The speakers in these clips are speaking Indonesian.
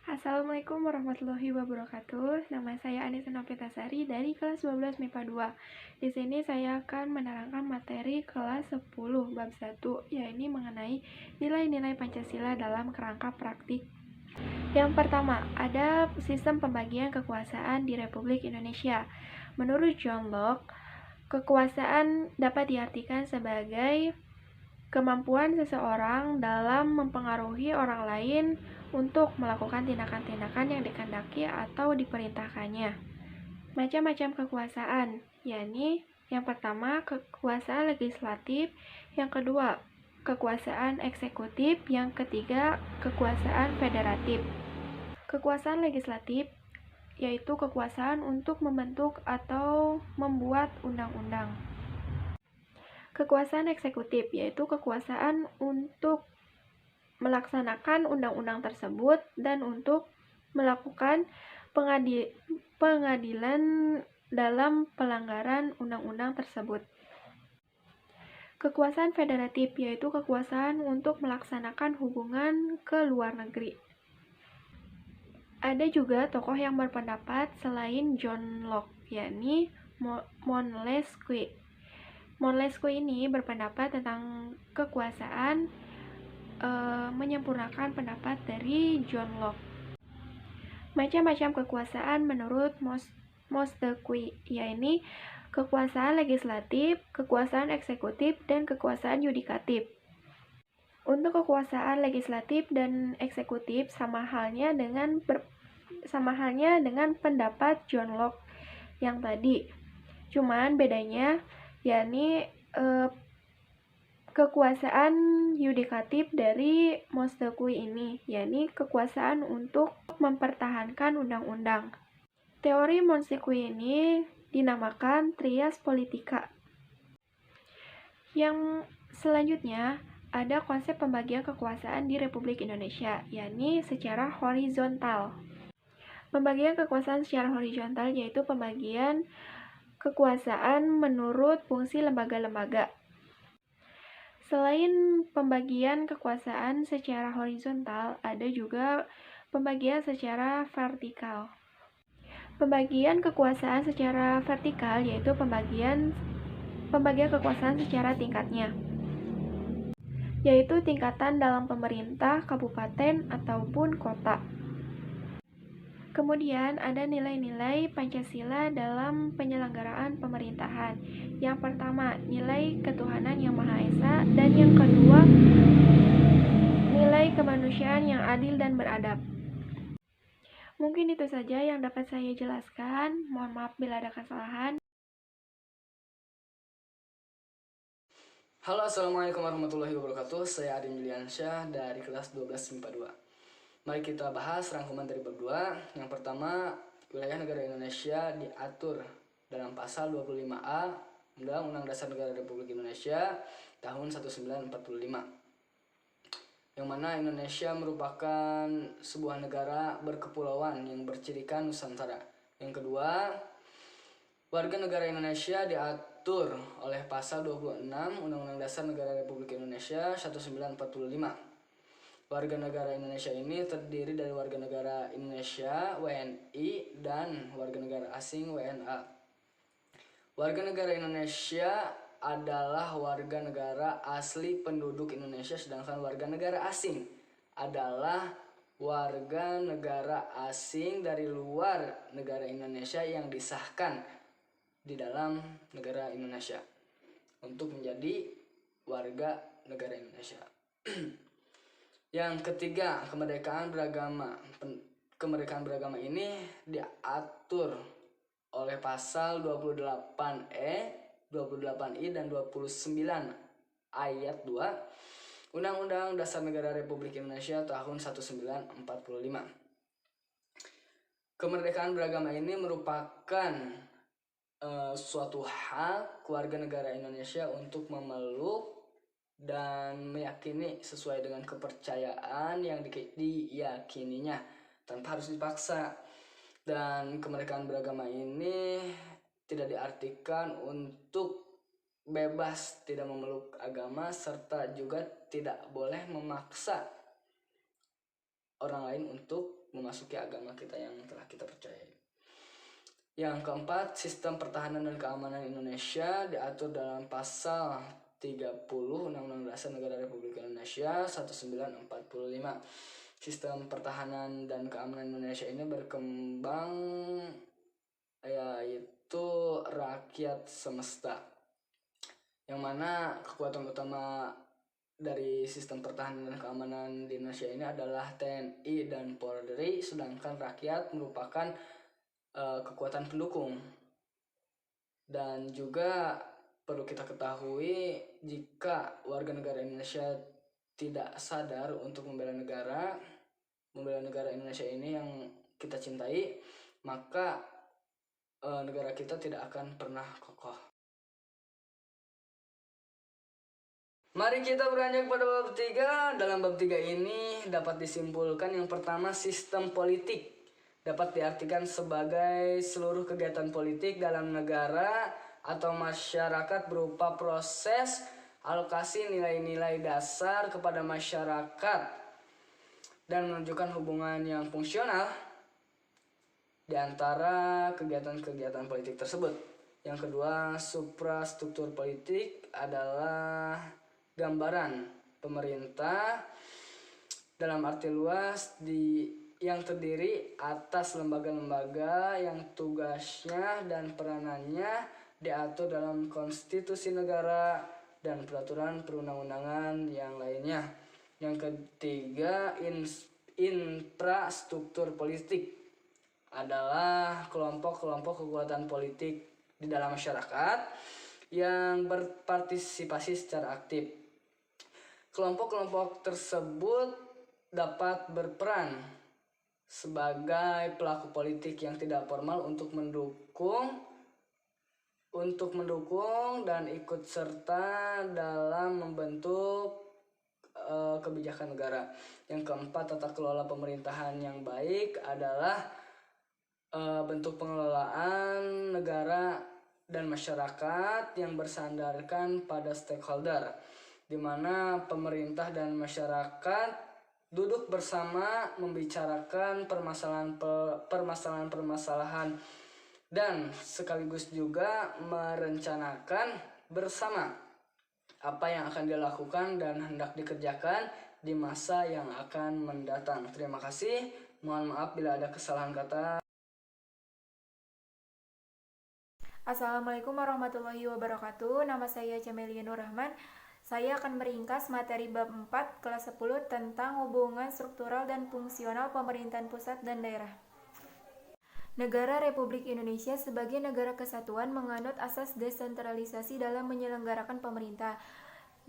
Assalamualaikum warahmatullahi wabarakatuh. Nama saya Anissa Novitasari dari kelas 12 MIPA 2. Di sini saya akan menerangkan materi kelas 10 bab 1, yaitu mengenai nilai-nilai Pancasila dalam kerangka praktik. Yang pertama, ada sistem pembagian kekuasaan di Republik Indonesia. Menurut John Locke, kekuasaan dapat diartikan sebagai kemampuan seseorang dalam mempengaruhi orang lain untuk melakukan tindakan-tindakan yang dikehendaki atau diperintahkannya. Macam-macam kekuasaan, yakni yang pertama kekuasaan legislatif, yang kedua kekuasaan eksekutif, yang ketiga kekuasaan federatif. Kekuasaan legislatif yaitu kekuasaan untuk membentuk atau membuat undang-undang. Kekuasaan eksekutif yaitu kekuasaan untuk melaksanakan undang-undang tersebut dan untuk melakukan pengadilan dalam pelanggaran undang-undang tersebut. Kekuasaan federatif yaitu kekuasaan untuk melaksanakan hubungan ke luar negeri. Ada juga tokoh yang berpendapat selain John Locke, yakni Montesquieu. Montesquieu ini berpendapat tentang kekuasaan menyempurnakan pendapat dari John Locke. Macam-macam kekuasaan menurut Montesquieu, yaitu kekuasaan legislatif, kekuasaan eksekutif, dan kekuasaan yudikatif. Untuk kekuasaan legislatif dan eksekutif sama halnya dengan pendapat John Locke yang tadi. Cuman bedanya yakni kekuasaan yudikatif dari Montesquieu ini, yakni kekuasaan untuk mempertahankan undang-undang. Teori Montesquieu ini dinamakan trias politika. Yang selanjutnya ada konsep pembagian kekuasaan di Republik Indonesia, yakni secara horizontal. Pembagian kekuasaan secara horizontal yaitu pembagian kekuasaan menurut fungsi lembaga-lembaga. Selain pembagian kekuasaan secara horizontal, ada juga pembagian secara vertikal. Pembagian kekuasaan secara vertikal yaitu pembagian kekuasaan secara tingkatnya, yaitu tingkatan dalam pemerintah, kabupaten, ataupun kota. Kemudian ada nilai-nilai Pancasila dalam penyelenggaraan pemerintahan. Yang pertama, nilai ketuhanan yang Maha Esa, dan yang kedua, nilai kemanusiaan yang adil dan beradab. Mungkin itu saja yang dapat saya jelaskan. Mohon maaf bila ada kesalahan. Halo, Assalamualaikum warahmatullahi wabarakatuh. Saya Adin Juliansyah dari kelas 12 MIPA 2. Mari kita bahas rangkuman dari bab 2. Yang pertama, wilayah negara Indonesia diatur dalam pasal 25A Undang-Undang Dasar Negara Republik Indonesia tahun 1945. Yang mana Indonesia merupakan sebuah negara berkepulauan yang bercirikan Nusantara. Yang kedua, warga negara Indonesia diatur oleh pasal 26 Undang-Undang Dasar Negara Republik Indonesia 1945. Warga negara Indonesia ini terdiri dari warga negara Indonesia WNI dan warga negara asing WNA. Warga negara Indonesia adalah warga negara asli penduduk Indonesia, sedangkan warga negara asing adalah warga negara asing dari luar negara Indonesia yang disahkan di dalam negara Indonesia untuk menjadi warga negara Indonesia. Yang ketiga, kemerdekaan beragama. Kemerdekaan beragama ini diatur oleh pasal 28E, 28I, dan 29 ayat 2 Undang-Undang Dasar Negara Republik Indonesia tahun 1945. Kemerdekaan beragama ini merupakan suatu hak warga negara Indonesia untuk memeluk dan meyakini sesuai dengan kepercayaan yang diyakininya tanpa harus dipaksa. Dan kemerdekaan beragama ini tidak diartikan untuk bebas tidak memeluk agama, serta juga tidak boleh memaksa orang lain untuk memasuki agama kita yang telah kita percayai. Yang keempat, sistem pertahanan dan keamanan Indonesia diatur dalam pasal 30 Undang-Undang Dasar Negara Republik Indonesia 1945. Sistem pertahanan dan keamanan Indonesia ini berkembang yaitu rakyat semesta, yang mana kekuatan utama dari sistem pertahanan dan keamanan di Indonesia ini adalah TNI dan Polri, sedangkan rakyat merupakan kekuatan pendukung. Dan juga perlu kita ketahui, jika warga negara Indonesia tidak sadar untuk membela negara Indonesia ini yang kita cintai, maka negara kita tidak akan pernah kokoh. Mari kita beranjak pada bab 3. Dalam bab 3 ini dapat disimpulkan yang pertama, sistem politik dapat diartikan sebagai seluruh kegiatan politik dalam negara atau masyarakat berupa proses alokasi nilai-nilai dasar kepada masyarakat dan menunjukkan hubungan yang fungsional di antara kegiatan-kegiatan politik tersebut. Yang kedua, suprastruktur politik adalah gambaran pemerintah dalam arti luas yang terdiri atas lembaga-lembaga yang tugasnya dan peranannya diatur dalam konstitusi negara dan peraturan perundang-undangan yang lainnya. Yang ketiga, infrastruktur politik adalah kelompok-kelompok kekuatan politik di dalam masyarakat yang berpartisipasi secara aktif. Kelompok-kelompok tersebut dapat berperan sebagai pelaku politik yang tidak formal untuk mendukung dan ikut serta dalam membentuk kebijakan negara. Yang keempat, tata kelola pemerintahan yang baik adalah bentuk pengelolaan negara dan masyarakat yang bersandarkan pada stakeholder, di mana pemerintah dan masyarakat duduk bersama membicarakan permasalahan-permasalahan dan sekaligus juga merencanakan bersama apa yang akan dilakukan dan hendak dikerjakan di masa yang akan mendatang. Terima kasih. Mohon maaf bila ada kesalahan kata. Assalamualaikum warahmatullahi wabarakatuh. Nama saya Camelia Nur Rahman. Saya akan meringkas materi bab 4 kelas 10 tentang hubungan struktural dan fungsional pemerintahan pusat dan daerah. Negara Republik Indonesia sebagai negara kesatuan menganut asas desentralisasi dalam menyelenggarakan pemerintah,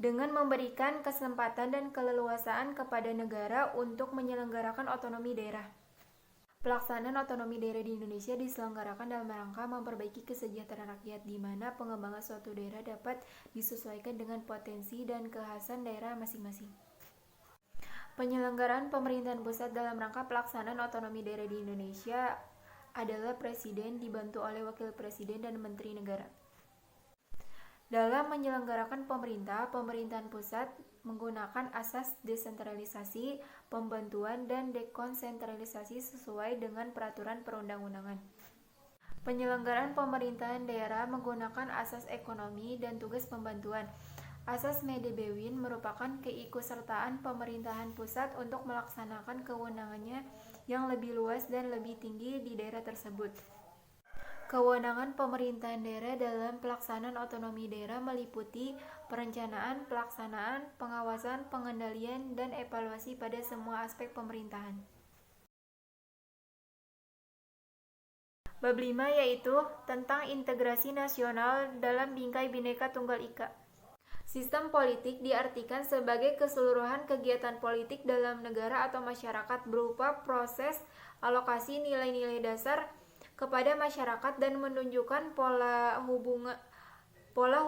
dengan memberikan kesempatan dan keleluasaan kepada negara untuk menyelenggarakan otonomi daerah. Pelaksanaan otonomi daerah di Indonesia diselenggarakan dalam rangka memperbaiki kesejahteraan rakyat, di mana pengembangan suatu daerah dapat disesuaikan dengan potensi dan kekhasan daerah masing-masing. Penyelenggaraan pemerintahan pusat dalam rangka pelaksanaan otonomi daerah di Indonesia adalah Presiden dibantu oleh Wakil Presiden dan Menteri Negara. Dalam menyelenggarakan pemerintahan pusat menggunakan asas desentralisasi, pembantuan, dan dekonsentralisasi sesuai dengan peraturan perundang-undangan. Penyelenggaraan pemerintahan daerah menggunakan asas ekonomi dan tugas pembantuan. Asas Medebewin merupakan keikutsertaan pemerintahan pusat untuk melaksanakan kewenangannya yang lebih luas dan lebih tinggi di daerah tersebut. Kewenangan pemerintahan daerah dalam pelaksanaan otonomi daerah meliputi perencanaan, pelaksanaan, pengawasan, pengendalian, dan evaluasi pada semua aspek pemerintahan. Bab 5 yaitu tentang integrasi nasional dalam bingkai Bhinneka Tunggal Ika. Sistem politik diartikan sebagai keseluruhan kegiatan politik dalam negara atau masyarakat berupa proses alokasi nilai-nilai dasar kepada masyarakat dan menunjukkan pola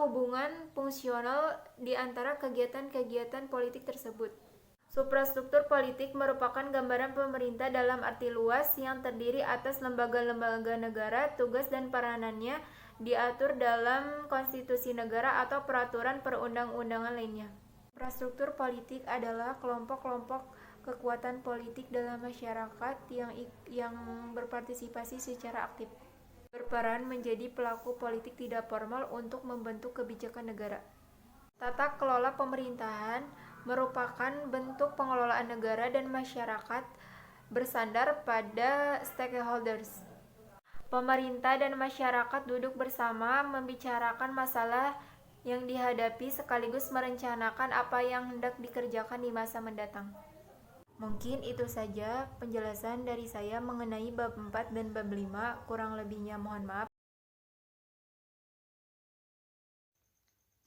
hubungan fungsional di antara kegiatan-kegiatan politik tersebut. Suprastruktur politik merupakan gambaran pemerintah dalam arti luas yang terdiri atas lembaga-lembaga negara, tugas dan peranannya diatur dalam konstitusi negara atau peraturan perundang-undangan lainnya. Infrastruktur politik adalah kelompok-kelompok kekuatan politik dalam masyarakat yang berpartisipasi secara aktif, berperan menjadi pelaku politik tidak formal untuk membentuk kebijakan negara. Tata kelola pemerintahan merupakan bentuk pengelolaan negara dan masyarakat bersandar pada stakeholders. Pemerintah dan masyarakat duduk bersama membicarakan masalah yang dihadapi sekaligus merencanakan apa yang hendak dikerjakan di masa mendatang. Mungkin itu saja penjelasan dari saya mengenai bab 4 dan bab 5, kurang lebihnya mohon maaf.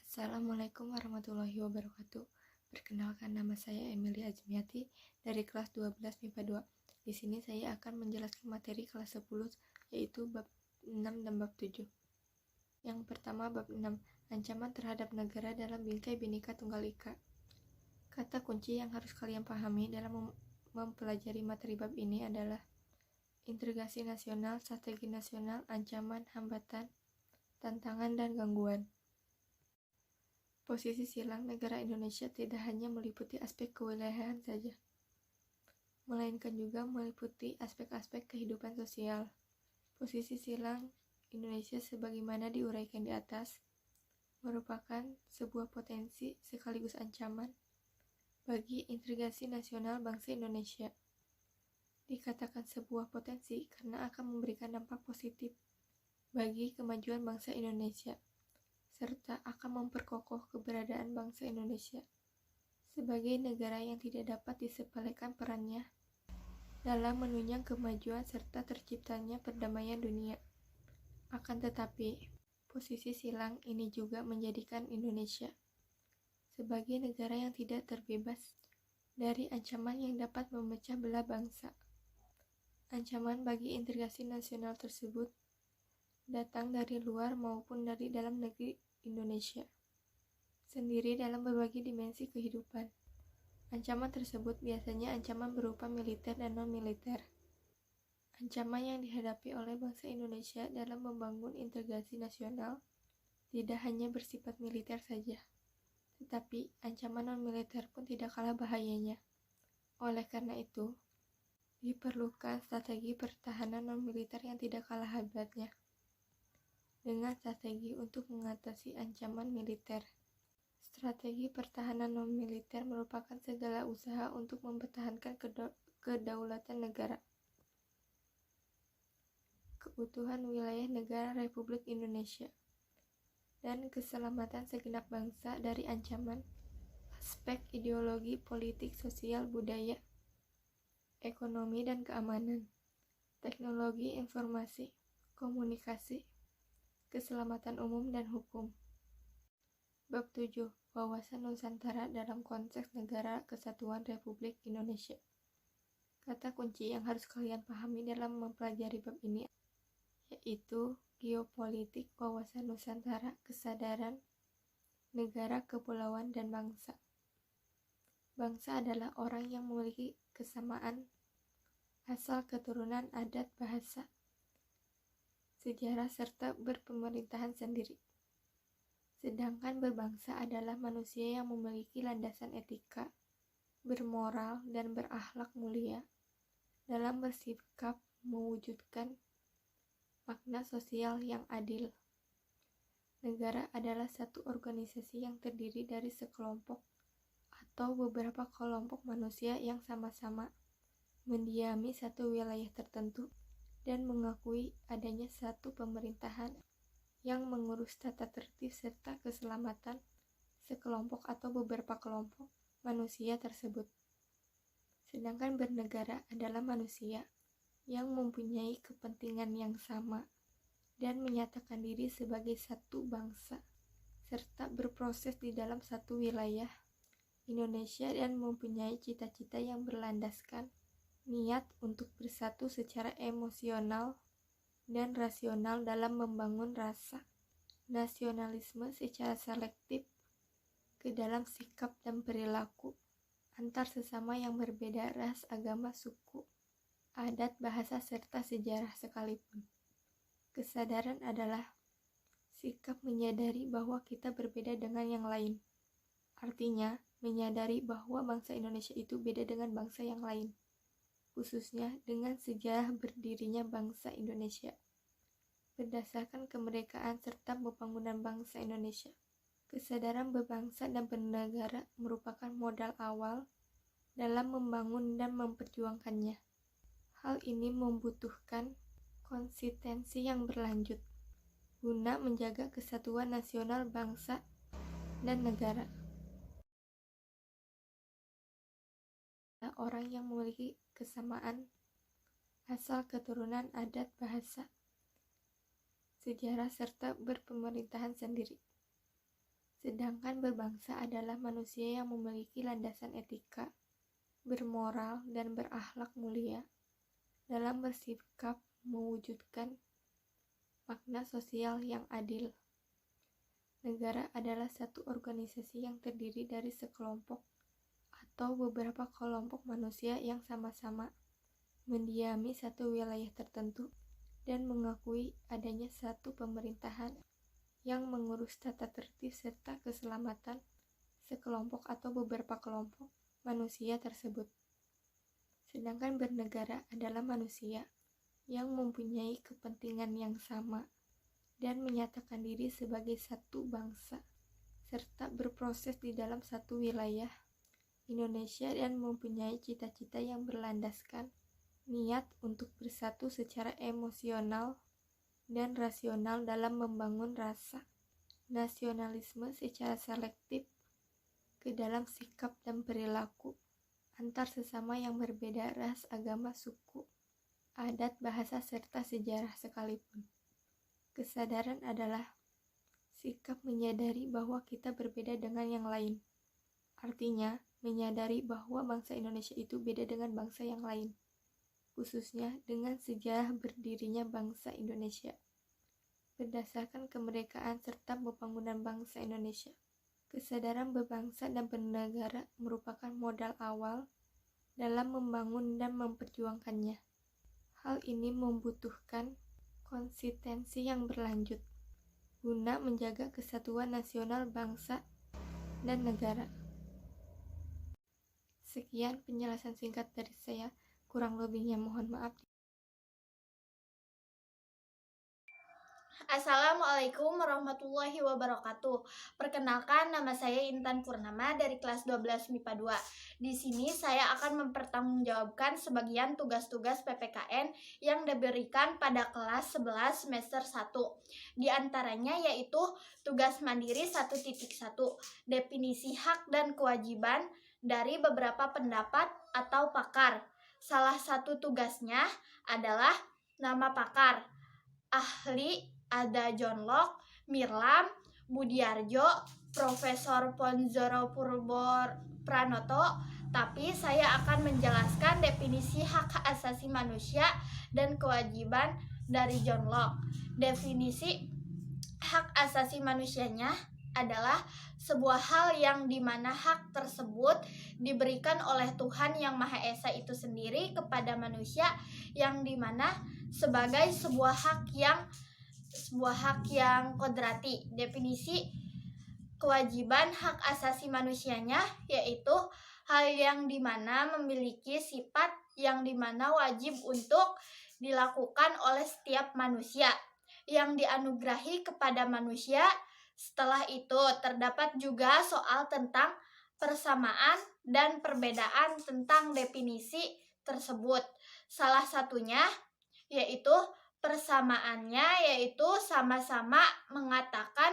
Assalamualaikum warahmatullahi wabarakatuh. Perkenalkan, nama saya Emilia Azmiati dari kelas 12 MIPA 2. Di sini saya akan menjelaskan materi kelas 10 yaitu bab 6 dan bab 7. Yang pertama bab 6, ancaman terhadap negara dalam bingkai Bhinneka Tunggal Ika. Kata kunci yang harus kalian pahami dalam mempelajari materi bab ini adalah integrasi nasional, strategi nasional, ancaman, hambatan, tantangan, dan gangguan. Posisi silang negara Indonesia tidak hanya meliputi aspek kewilayahan saja, melainkan juga meliputi aspek-aspek kehidupan sosial. Posisi silang Indonesia sebagaimana diuraikan di atas merupakan sebuah potensi sekaligus ancaman bagi integrasi nasional bangsa Indonesia. Dikatakan sebuah potensi karena akan memberikan dampak positif bagi kemajuan bangsa Indonesia, serta akan memperkokoh keberadaan bangsa Indonesia sebagai negara yang tidak dapat disepelekan perannya dalam menunjang kemajuan serta terciptanya perdamaian dunia. Akan tetapi, posisi silang ini juga menjadikan Indonesia sebagai negara yang tidak terbebas dari ancaman yang dapat memecah belah bangsa. Ancaman bagi integrasi nasional tersebut datang dari luar maupun dari dalam negeri Indonesia sendiri dalam berbagai dimensi kehidupan. Ancaman tersebut biasanya ancaman berupa militer dan non-militer. Ancaman yang dihadapi oleh bangsa Indonesia dalam membangun integrasi nasional tidak hanya bersifat militer saja, tetapi ancaman non-militer pun tidak kalah bahayanya. Oleh karena itu, diperlukan strategi pertahanan non-militer yang tidak kalah hebatnya dengan strategi untuk mengatasi ancaman militer. Strategi pertahanan non-militer merupakan segala usaha untuk mempertahankan kedaulatan negara, keutuhan wilayah negara Republik Indonesia, dan keselamatan segenap bangsa dari ancaman aspek ideologi, politik, sosial, budaya, ekonomi, dan keamanan, teknologi informasi, komunikasi, keselamatan umum, dan hukum. Bab 7. Wawasan Nusantara dalam konteks Negara Kesatuan Republik Indonesia. Kata kunci yang harus kalian pahami dalam mempelajari bab ini yaitu geopolitik, wawasan Nusantara, kesadaran, negara, kepulauan, dan bangsa. Bangsa adalah orang yang memiliki kesamaan asal, keturunan, adat, bahasa, sejarah, serta berpemerintahan sendiri. Sedangkan berbangsa adalah manusia yang memiliki landasan etika, bermoral, dan berakhlak mulia dalam bersikap mewujudkan makna sosial yang adil. Negara adalah satu organisasi yang terdiri dari sekelompok atau beberapa kelompok manusia yang sama-sama mendiami satu wilayah tertentu dan mengakui adanya satu pemerintahan yang mengurus tata tertib serta keselamatan sekelompok atau beberapa kelompok manusia tersebut. Sedangkan bernegara adalah manusia yang mempunyai kepentingan yang sama dan menyatakan diri sebagai satu bangsa serta berproses di dalam satu wilayah Indonesia dan mempunyai cita-cita yang berlandaskan niat untuk bersatu secara emosional dan rasional dalam membangun rasa nasionalisme secara selektif ke dalam sikap dan perilaku antar sesama yang berbeda ras, agama, suku, adat, bahasa, serta sejarah sekalipun. Kesadaran adalah sikap menyadari bahwa kita berbeda dengan yang lain Artinya, menyadari bahwa bangsa Indonesia itu beda dengan bangsa yang lain, khususnya dengan sejarah berdirinya bangsa Indonesia. Berdasarkan kemerdekaan serta pembangunan bangsa Indonesia, kesadaran berbangsa dan bernegara merupakan modal awal dalam membangun dan memperjuangkannya. Hal ini membutuhkan konsistensi yang berlanjut guna menjaga kesatuan nasional bangsa dan negara. Orang yang memiliki kesamaan asal keturunan, adat, bahasa, sejarah, serta berpemerintahan sendiri. Sedangkan berbangsa adalah manusia yang memiliki landasan etika, bermoral, dan berakhlak mulia dalam bersikap mewujudkan makna sosial yang adil. Negara adalah satu organisasi yang terdiri dari sekelompok atau beberapa kelompok manusia yang sama-sama mendiami satu wilayah tertentu dan mengakui adanya satu pemerintahan yang mengurus tata tertib serta keselamatan sekelompok atau beberapa kelompok manusia tersebut. Sedangkan bernegara adalah manusia yang mempunyai kepentingan yang sama dan menyatakan diri sebagai satu bangsa, serta berproses di dalam satu wilayah Indonesia dan mempunyai cita-cita yang berlandaskan niat untuk bersatu secara emosional dan rasional dalam membangun rasa nasionalisme secara selektif ke dalam sikap dan perilaku antar sesama yang berbeda ras, agama, suku, adat, bahasa, serta sejarah sekalipun. Kesadaran adalah sikap menyadari bahwa kita berbeda dengan yang lain. Artinya, menyadari bahwa bangsa Indonesia itu beda dengan bangsa yang lain, khususnya dengan sejarah berdirinya bangsa Indonesia. Berdasarkan kemerdekaan serta pembangunan bangsa Indonesia, kesadaran berbangsa dan bernegara merupakan modal awal dalam membangun dan memperjuangkannya. Hal ini membutuhkan konsistensi yang berlanjut guna menjaga kesatuan nasional bangsa dan negara. Sekian penjelasan singkat dari saya, kurang lebihnya mohon maaf. Assalamualaikum warahmatullahi wabarakatuh. Perkenalkan, nama saya Intan Purnama dari kelas 12 MIPA 2. Di sini saya akan mempertanggungjawabkan sebagian tugas-tugas PPKN yang diberikan pada kelas 11 semester 1. Di antaranya yaitu tugas mandiri 1.1, definisi hak dan kewajiban dari beberapa pendapat atau pakar. Salah satu tugasnya adalah nama pakar. Ahli ada John Locke, Mirlam, Budiarjo, Profesor Ponzoro Pranoto, tapi saya akan menjelaskan definisi hak asasi manusia dan kewajiban dari John Locke. Definisi hak asasi manusianya adalah sebuah hal yang dimana hak tersebut diberikan oleh Tuhan Yang Maha Esa itu sendiri kepada manusia, yang dimana sebagai sebuah hak yang kodrati. Definisi kewajiban hak asasi manusianya yaitu hal yang dimana memiliki sifat yang dimana wajib untuk dilakukan oleh setiap manusia yang dianugerahi kepada manusia. Setelah itu terdapat juga soal tentang persamaan dan perbedaan tentang definisi tersebut. Salah satunya yaitu persamaannya yaitu sama-sama mengatakan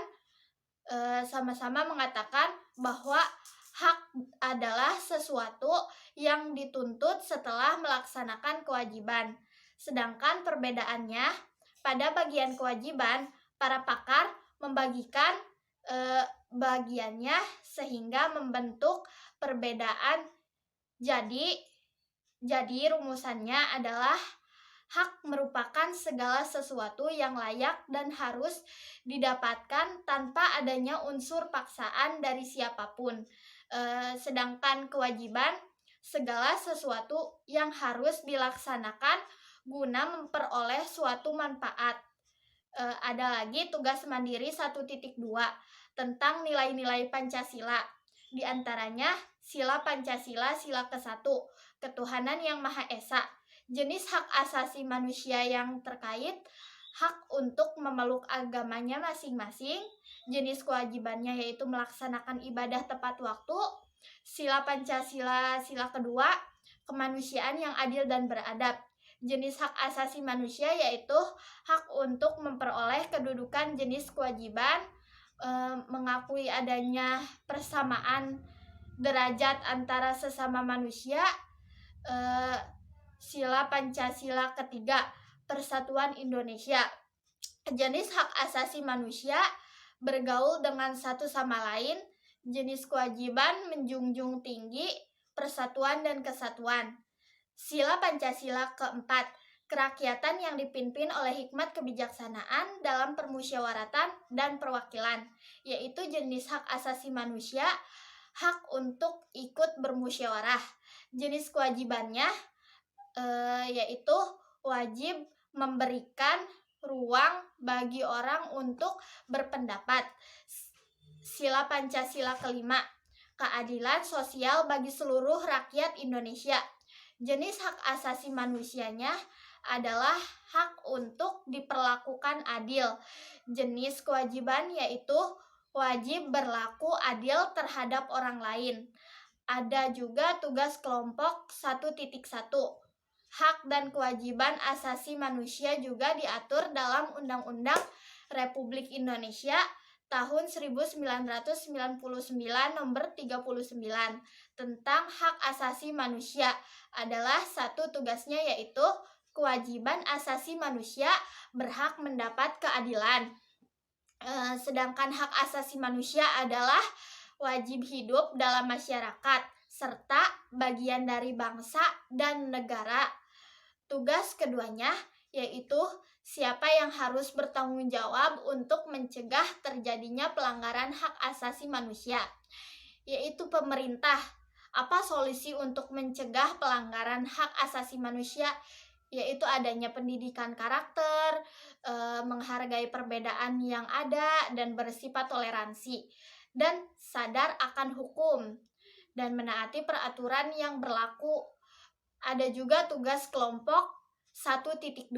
bahwa hak adalah sesuatu yang dituntut setelah melaksanakan kewajiban. Sedangkan perbedaannya pada bagian kewajiban, para pakar membagikan bagiannya sehingga membentuk perbedaan. Jadi rumusannya adalah hak merupakan segala sesuatu yang layak dan harus didapatkan tanpa adanya unsur paksaan dari siapapun. Sedangkan kewajiban segala sesuatu yang harus dilaksanakan guna memperoleh suatu manfaat. Ada lagi tugas mandiri 1.2 tentang nilai-nilai Pancasila. Di antaranya sila Pancasila, sila ke-1, ketuhanan yang Maha Esa. Jenis hak asasi manusia yang terkait hak untuk memeluk agamanya masing-masing, jenis kewajibannya yaitu melaksanakan ibadah tepat waktu, sila Pancasila, sila kedua, kemanusiaan yang adil dan beradab. Jenis hak asasi manusia yaitu hak untuk memperoleh kedudukan jenis kewajiban, mengakui adanya persamaan derajat antara sesama manusia, sila Pancasila ketiga, Persatuan Indonesia. Jenis hak asasi manusia bergaul dengan satu sama lain, jenis kewajiban menjunjung tinggi persatuan dan kesatuan. Sila Pancasila keempat, kerakyatan yang dipimpin oleh hikmat kebijaksanaan dalam permusyawaratan dan perwakilan, yaitu jenis hak asasi manusia, hak untuk ikut bermusyawarah. Jenis kewajibannya yaitu wajib memberikan ruang bagi orang untuk berpendapat. Sila Pancasila kelima, keadilan sosial bagi seluruh rakyat Indonesia. Jenis hak asasi manusianya adalah hak untuk diperlakukan adil. Jenis kewajiban yaitu wajib berlaku adil terhadap orang lain. Ada juga tugas kelompok 1.1. Hak dan kewajiban asasi manusia juga diatur dalam Undang-Undang Republik Indonesia tahun 1999 nomor 39 tentang hak asasi manusia. Adalah satu tugasnya yaitu kewajiban asasi manusia berhak mendapat keadilan. Sedangkan hak asasi manusia adalah wajib hidup dalam masyarakat serta bagian dari bangsa dan negara. Tugas keduanya yaitu siapa yang harus bertanggung jawab untuk mencegah terjadinya pelanggaran hak asasi manusia, yaitu pemerintah. Apa solusi untuk mencegah pelanggaran hak asasi manusia? Yaitu adanya pendidikan karakter, menghargai perbedaan yang ada dan bersifat toleransi, dan sadar akan hukum, dan menaati peraturan yang berlaku. Ada juga tugas kelompok 1.2,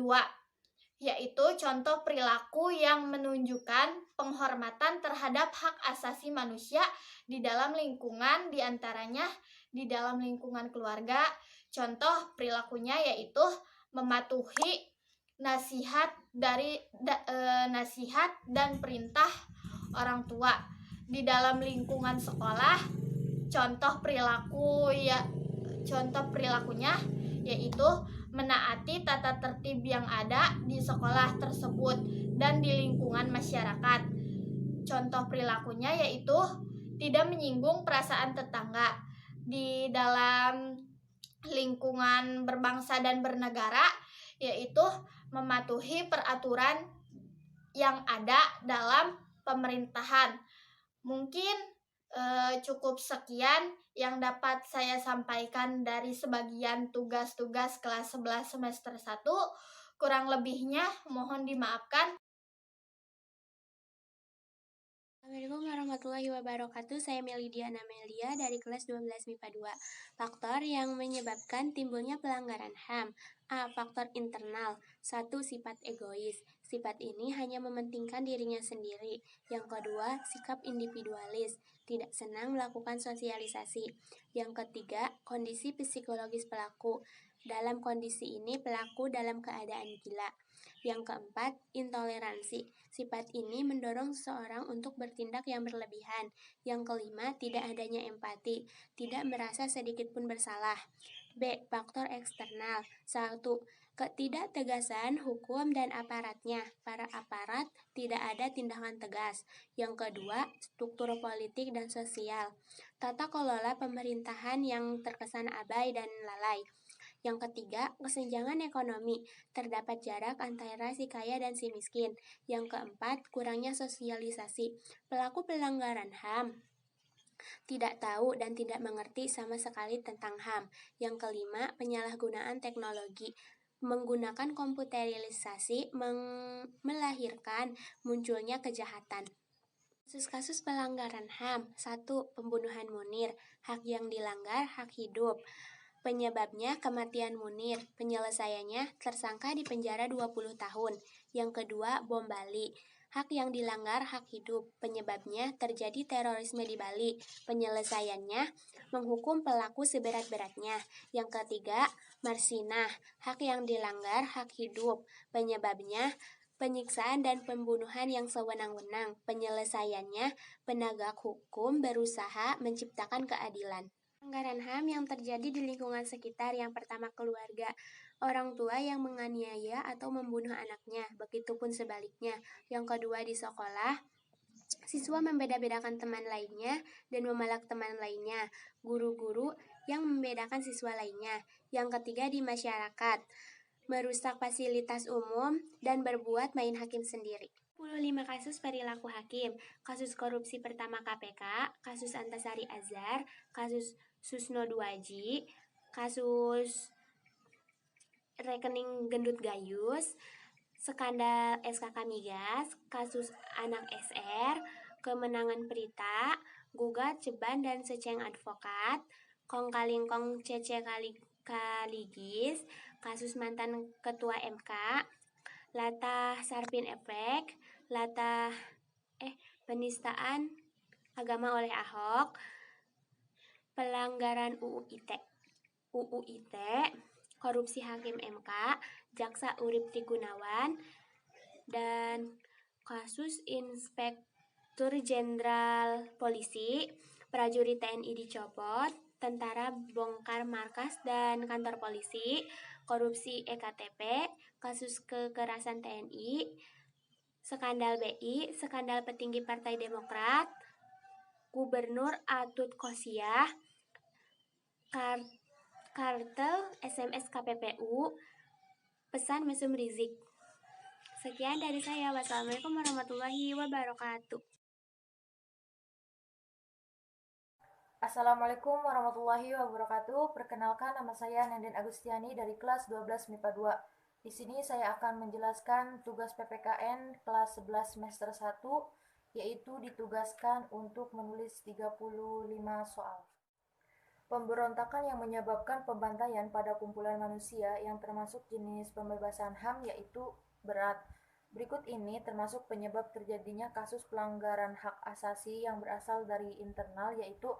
yaitu contoh perilaku yang menunjukkan penghormatan terhadap hak asasi manusia di dalam lingkungan, diantaranya di dalam lingkungan keluarga. Contoh perilakunya yaitu mematuhi nasihat dan perintah orang tua. Di dalam lingkungan sekolah, contoh perilakunya yaitu menaati tata tertib yang ada di sekolah tersebut dan di lingkungan masyarakat. Contoh perilakunya yaitu tidak menyinggung perasaan tetangga. Di dalam lingkungan berbangsa dan bernegara, yaitu mematuhi peraturan yang ada dalam pemerintahan. Mungkin cukup sekian yang dapat saya sampaikan dari sebagian tugas-tugas kelas 11 semester 1. Kurang lebihnya mohon dimaafkan. Assalamualaikum warahmatullahi wabarakatuh. Saya Melidia Namelia dari kelas 12 MIPA 2. Faktor yang menyebabkan timbulnya pelanggaran HAM. A. Faktor internal. 1. Sifat egois. Sifat ini hanya mementingkan dirinya sendiri. Yang kedua, sikap individualis. Tidak senang melakukan sosialisasi. Yang ketiga, kondisi psikologis pelaku. Dalam kondisi ini pelaku dalam keadaan gila. Yang keempat, intoleransi. Sifat ini mendorong seseorang untuk bertindak yang berlebihan. Yang kelima, tidak adanya empati, tidak merasa sedikit pun bersalah. B. Faktor eksternal. 1. Ketidaktegasan hukum dan aparatnya. Para aparat tidak ada tindakan tegas. Yang kedua, struktur politik dan sosial. Tata kelola pemerintahan yang terkesan abai dan lalai. Yang ketiga, kesenjangan ekonomi. Terdapat jarak antara si kaya dan si miskin. Yang keempat, kurangnya sosialisasi. Pelaku pelanggaran HAM tidak tahu dan tidak mengerti sama sekali tentang HAM. Yang kelima, penyalahgunaan teknologi. Menggunakan komputerisasi melahirkan munculnya kejahatan. Kasus-kasus pelanggaran HAM. 1. Pembunuhan Munir. Hak yang dilanggar, hak hidup. Penyebabnya kematian Munir. Penyelesaiannya tersangka di penjara 20 tahun. Yang kedua, bom Bali. Hak yang dilanggar, hak hidup. Penyebabnya terjadi terorisme di Bali. Penyelesaiannya menghukum pelaku seberat-beratnya. Yang ketiga, Marsinah. Hak yang dilanggar, hak hidup. Penyebabnya penyiksaan dan pembunuhan yang sewenang-wenang. Penyelesaiannya, penegak hukum berusaha menciptakan keadilan. Pelanggaran HAM yang terjadi di lingkungan sekitar. Yang pertama, keluarga. Orang tua yang menganiaya atau membunuh anaknya, begitupun sebaliknya. Yang kedua, di sekolah. Siswa membeda-bedakan teman lainnya dan memalak teman lainnya. Guru-guru yang membedakan siswa lainnya. Yang ketiga, di masyarakat. Merusak fasilitas umum dan berbuat main hakim sendiri. 25 kasus perilaku hakim. Kasus korupsi pertama KPK, kasus Antasari Azhar, kasus Susno Duaji, kasus rekening gendut gayus, skandal SKK Migas, kasus anak SR, kemenangan Prita, gugat Ceban dan Seceng Advokat, Kong Kaling Kong Cece Kaligis, kasus mantan ketua MK, latah Sarpin Efek, latah penistaan agama oleh Ahok, pelanggaran UU ITE, korupsi hakim MK, jaksa Urip Tigunawan, dan kasus Inspektur Jenderal Polisi, prajurit TNI dicopot, tentara bongkar markas dan kantor polisi, korupsi EKTP, kasus kekerasan TNI, skandal BI, skandal petinggi Partai Demokrat, Gubernur Atut Khosyah, kartel SMS KPPU, pesan mesum Rizik. Sekian dari saya. Wassalamualaikum warahmatullahi wabarakatuh. Assalamualaikum warahmatullahi wabarakatuh. Perkenalkan, nama saya Nenden Agustiani dari kelas 12 MIPA 2. Di sini saya akan menjelaskan tugas PPKN kelas 11 semester 1, yaitu ditugaskan untuk menulis 35 soal. Pemberontakan yang menyebabkan pembantaian pada kumpulan manusia yang termasuk jenis pembebasan HAM yaitu berat. Berikut ini termasuk penyebab terjadinya kasus pelanggaran hak asasi yang berasal dari internal, yaitu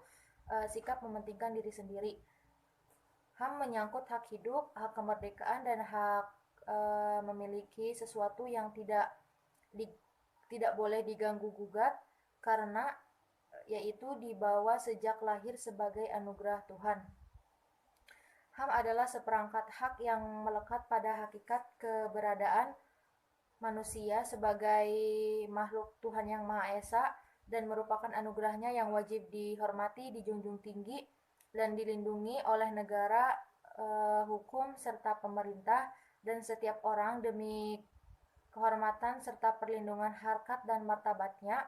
sikap mementingkan diri sendiri. HAM menyangkut hak hidup, hak kemerdekaan, dan hak memiliki sesuatu yang tidak boleh diganggu-gugat karena yaitu dibawa sejak lahir sebagai anugerah Tuhan. HAM adalah seperangkat hak yang melekat pada hakikat keberadaan manusia sebagai makhluk Tuhan yang Maha Esa dan merupakan anugerahnya yang wajib dihormati, dijunjung tinggi, dan dilindungi oleh negara, hukum, serta pemerintah dan setiap orang demi kehormatan serta perlindungan harkat dan martabatnya.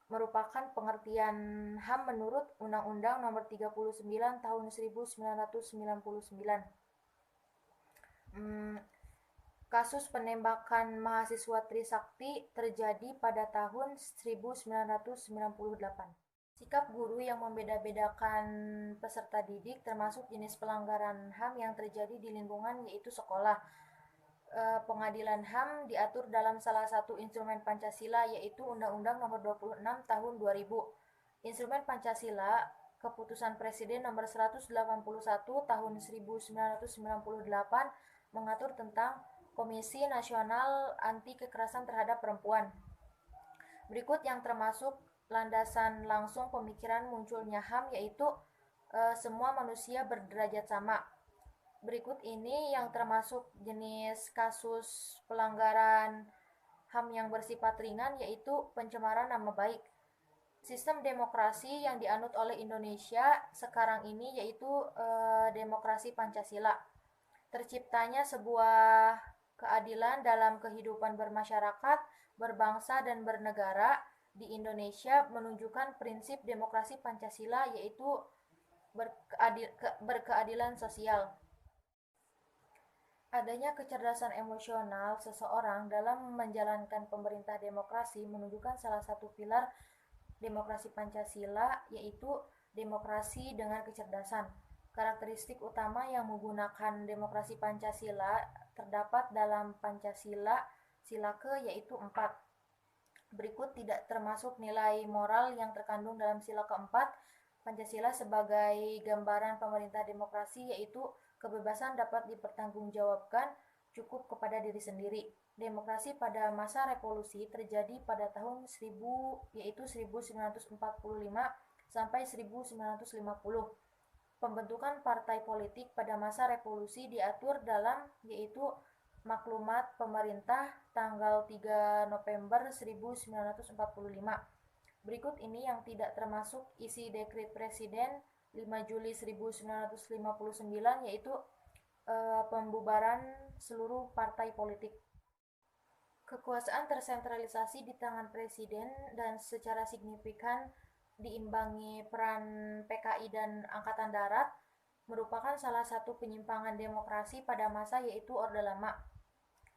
Merupakan pengertian HAM menurut Undang-Undang Nomor 39 Tahun 1999. Kasus penembakan mahasiswa Trisakti terjadi pada tahun 1998. Sikap guru yang membeda-bedakan peserta didik termasuk jenis pelanggaran HAM yang terjadi di lingkungan, yaitu sekolah. Pengadilan HAM diatur dalam salah satu instrumen Pancasila, yaitu Undang-Undang Nomor 26 Tahun 2000. Instrumen Pancasila, Keputusan Presiden Nomor 181 Tahun 1998 mengatur tentang Komisi Nasional Anti Kekerasan Terhadap Perempuan. Berikut yang termasuk landasan langsung pemikiran munculnya HAM, yaitu semua manusia berderajat sama. Berikut ini yang termasuk jenis kasus pelanggaran HAM yang bersifat ringan, yaitu pencemaran nama baik. Sistem demokrasi yang dianut oleh Indonesia sekarang ini yaitu demokrasi Pancasila. Terciptanya sebuah keadilan dalam kehidupan bermasyarakat, berbangsa, dan bernegara di Indonesia menunjukkan prinsip demokrasi Pancasila, yaitu berkeadilan sosial. Adanya kecerdasan emosional seseorang dalam menjalankan pemerintah demokrasi menunjukkan salah satu pilar demokrasi Pancasila, yaitu demokrasi dengan kecerdasan. Karakteristik utama yang menggunakan demokrasi Pancasila terdapat dalam Pancasila sila yaitu 4. Berikut tidak termasuk nilai moral yang terkandung dalam sila keempat. Pancasila sebagai gambaran pemerintah demokrasi yaitu kebebasan dapat dipertanggungjawabkan cukup kepada diri sendiri. Demokrasi pada masa revolusi terjadi pada tahun 1945 sampai 1950. Pembentukan partai politik pada masa revolusi diatur dalam yaitu Maklumat Pemerintah tanggal 3 November 1945. Berikut ini yang tidak termasuk isi Dekret Presiden 5 Juli 1959 yaitu pembubaran seluruh partai politik. Kekuasaan tersentralisasi di tangan Presiden dan secara signifikan diimbangi peran PKI dan Angkatan Darat merupakan salah satu penyimpangan demokrasi pada masa yaitu Orde Lama.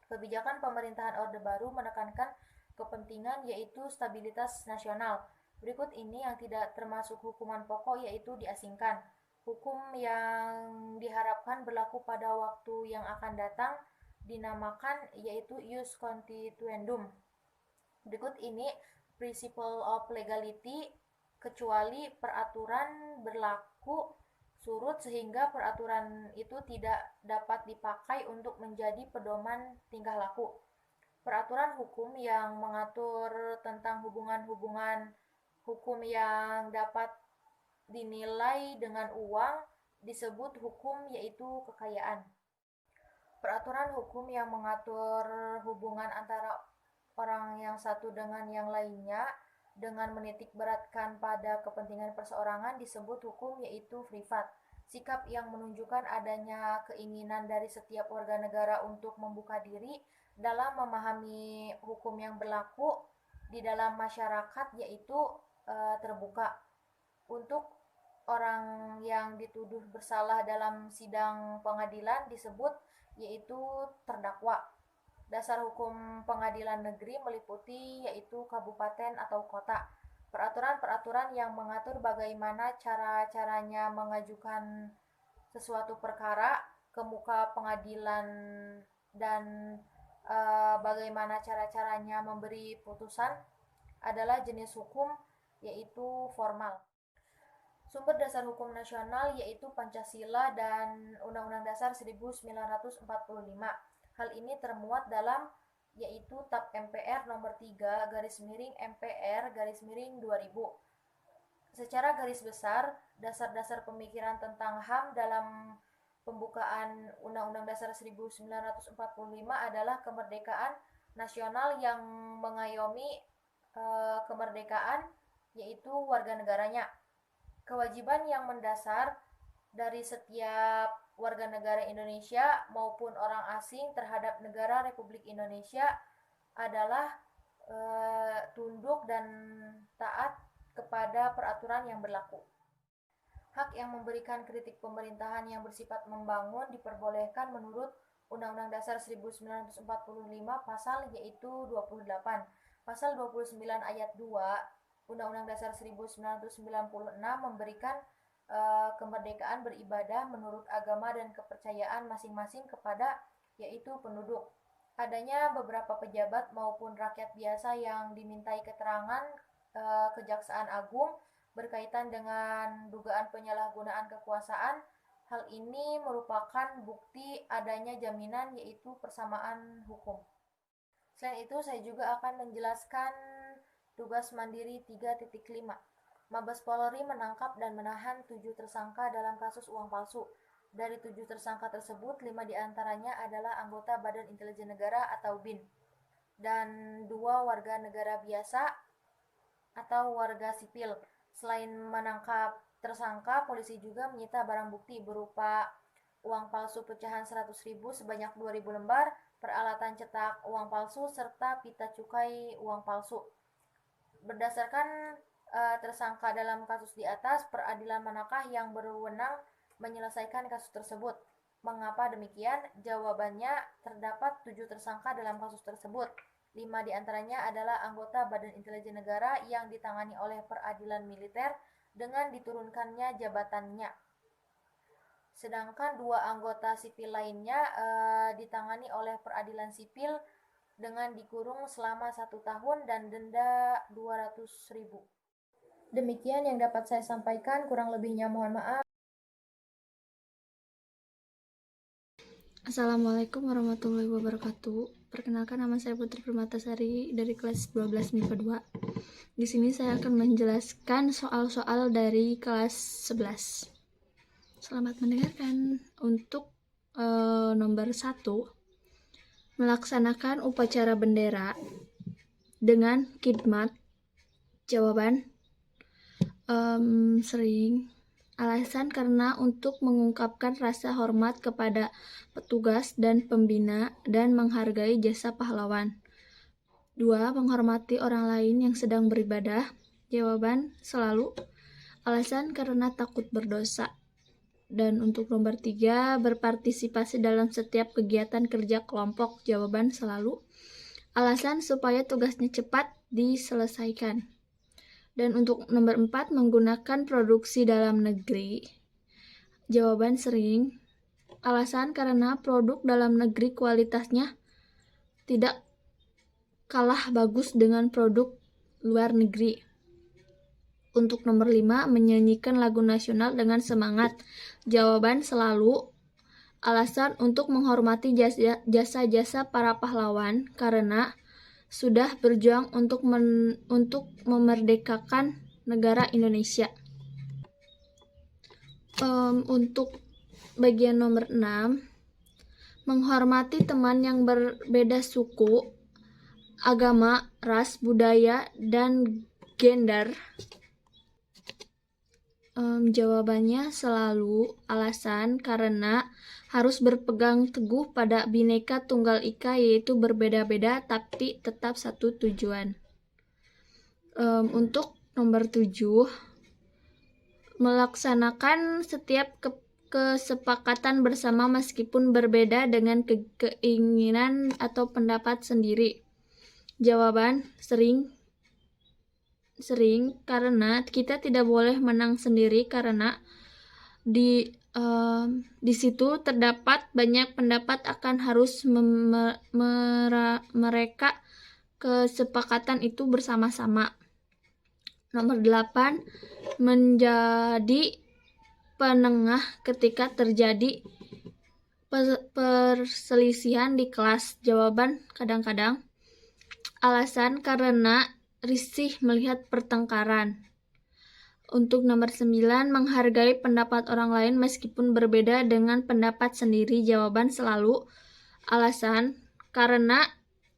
Kebijakan pemerintahan Orde Baru menekankan kepentingan yaitu stabilitas nasional. Berikut ini yang tidak termasuk hukuman pokok yaitu diasingkan. Hukum yang diharapkan berlaku pada waktu yang akan datang dinamakan yaitu ius constituendum. Berikut ini principle of legality, kecuali peraturan berlaku surut sehingga peraturan itu tidak dapat dipakai untuk menjadi pedoman tingkah laku. Peraturan hukum yang mengatur tentang hubungan-hubungan hukum yang dapat dinilai dengan uang disebut hukum yaitu kekayaan. Peraturan hukum yang mengatur hubungan antara orang yang satu dengan yang lainnya dengan menitik beratkan pada kepentingan perseorangan disebut hukum yaitu privat. Sikap yang menunjukkan adanya keinginan dari setiap warga negara untuk membuka diri dalam memahami hukum yang berlaku di dalam masyarakat yaitu terbuka. Untuk orang yang dituduh bersalah dalam sidang pengadilan disebut yaitu terdakwa. Dasar hukum pengadilan negeri meliputi yaitu kabupaten atau kota. Peraturan-peraturan yang mengatur bagaimana cara-caranya mengajukan sesuatu perkara ke muka pengadilan dan bagaimana cara-caranya memberi putusan adalah jenis hukum yaitu formal. Sumber dasar hukum nasional yaitu Pancasila dan Undang-Undang Dasar 1945. Hal ini termuat dalam yaitu TAP MPR nomor 3 /MPR /2000. Secara garis besar, dasar-dasar pemikiran tentang HAM dalam pembukaan Undang-Undang Dasar 1945 adalah kemerdekaan nasional yang mengayomi kemerdekaan yaitu warga negaranya. Kewajiban yang mendasar dari setiap warga negara Indonesia maupun orang asing terhadap negara Republik Indonesia adalah tunduk dan taat kepada peraturan yang berlaku. Hak yang memberikan kritik pemerintahan yang bersifat membangun diperbolehkan menurut Undang-Undang Dasar 1945 pasal yaitu 28. Pasal 29 ayat 2 Undang-Undang Dasar 1996 memberikan kemerdekaan beribadah menurut agama dan kepercayaan masing-masing kepada yaitu penduduk. Adanya beberapa pejabat maupun rakyat biasa yang dimintai keterangan Kejaksaan Agung berkaitan dengan dugaan penyalahgunaan kekuasaan. Hal ini merupakan bukti adanya jaminan yaitu persamaan hukum. Selain itu, saya juga akan menjelaskan tugas mandiri 3.5. Mabes Polri menangkap dan menahan 7 tersangka dalam kasus uang palsu. Dari 7 tersangka tersebut, 5 diantaranya adalah anggota Badan Intelijen Negara atau BIN, dan 2 warga negara biasa atau warga sipil. Selain menangkap tersangka, polisi juga menyita barang bukti berupa uang palsu pecahan 100.000 sebanyak 2.000 lembar, peralatan cetak uang palsu, serta pita cukai uang palsu. Berdasarkan tersangka dalam kasus di atas, peradilan manakah yang berwenang menyelesaikan kasus tersebut? Mengapa demikian? Jawabannya, terdapat 7 tersangka dalam kasus tersebut. 5 diantaranya adalah anggota Badan Intelijen Negara yang ditangani oleh peradilan militer dengan diturunkannya jabatannya. Sedangkan 2 anggota sipil lainnya ditangani oleh peradilan sipil dengan dikurung selama 1 tahun dan denda 200.000. Demikian yang dapat saya sampaikan, kurang lebihnya mohon maaf. Assalamualaikum warahmatullahi wabarakatuh. Perkenalkan, nama saya Putri Permatasari dari kelas 12 MIPA 2. Di sini saya akan menjelaskan soal-soal dari kelas 11. Selamat mendengarkan. Untuk nomor 1, melaksanakan upacara bendera dengan khidmat. Jawaban, sering. Alasan karena untuk mengungkapkan rasa hormat kepada petugas dan pembina dan menghargai jasa pahlawan. 2. Menghormati orang lain yang sedang beribadah. Jawaban, selalu. Alasan karena takut berdosa. Dan untuk nomor 3, berpartisipasi dalam setiap kegiatan kerja kelompok. Jawaban, selalu. Alasan supaya tugasnya cepat diselesaikan. Dan untuk nomor 4, menggunakan produksi dalam negeri. Jawaban, sering. Alasan karena produk dalam negeri kualitasnya tidak kalah bagus dengan produk luar negeri. Untuk nomor 5, menyanyikan lagu nasional dengan semangat. Jawaban, selalu. Alasan untuk menghormati jasa-jasa para pahlawan karena sudah berjuang untuk memerdekakan negara Indonesia. Untuk bagian nomor 6, menghormati teman yang berbeda suku, agama, ras, budaya, dan gender. Jawabannya, selalu. Alasan karena harus berpegang teguh pada Bhinneka Tunggal Ika, yaitu berbeda-beda tapi tetap satu tujuan. Untuk nomor 7, melaksanakan setiap kesepakatan bersama meskipun berbeda dengan keinginan atau pendapat sendiri. Jawaban, sering. Karena kita tidak boleh menang sendiri karena di situ terdapat banyak pendapat akan harus mereka kesepakatan itu bersama-sama. Nomor 8, menjadi penengah ketika terjadi perselisihan di kelas. Jawaban, kadang-kadang. Alasan karena risih melihat pertengkaran. Untuk nomor 9, menghargai pendapat orang lain meskipun berbeda dengan pendapat sendiri. Jawaban, selalu. Alasan karena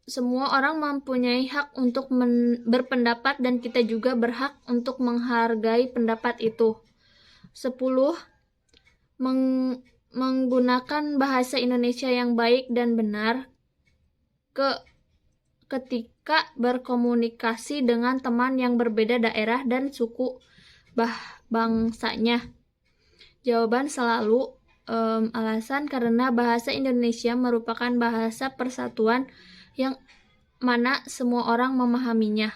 semua orang mempunyai hak untuk berpendapat dan kita juga berhak untuk menghargai pendapat itu. 10, menggunakan bahasa Indonesia yang baik dan benar ketika berkomunikasi dengan teman yang berbeda daerah dan suku bangsanya. Jawaban, selalu. Alasan karena bahasa Indonesia merupakan bahasa persatuan yang mana semua orang memahaminya.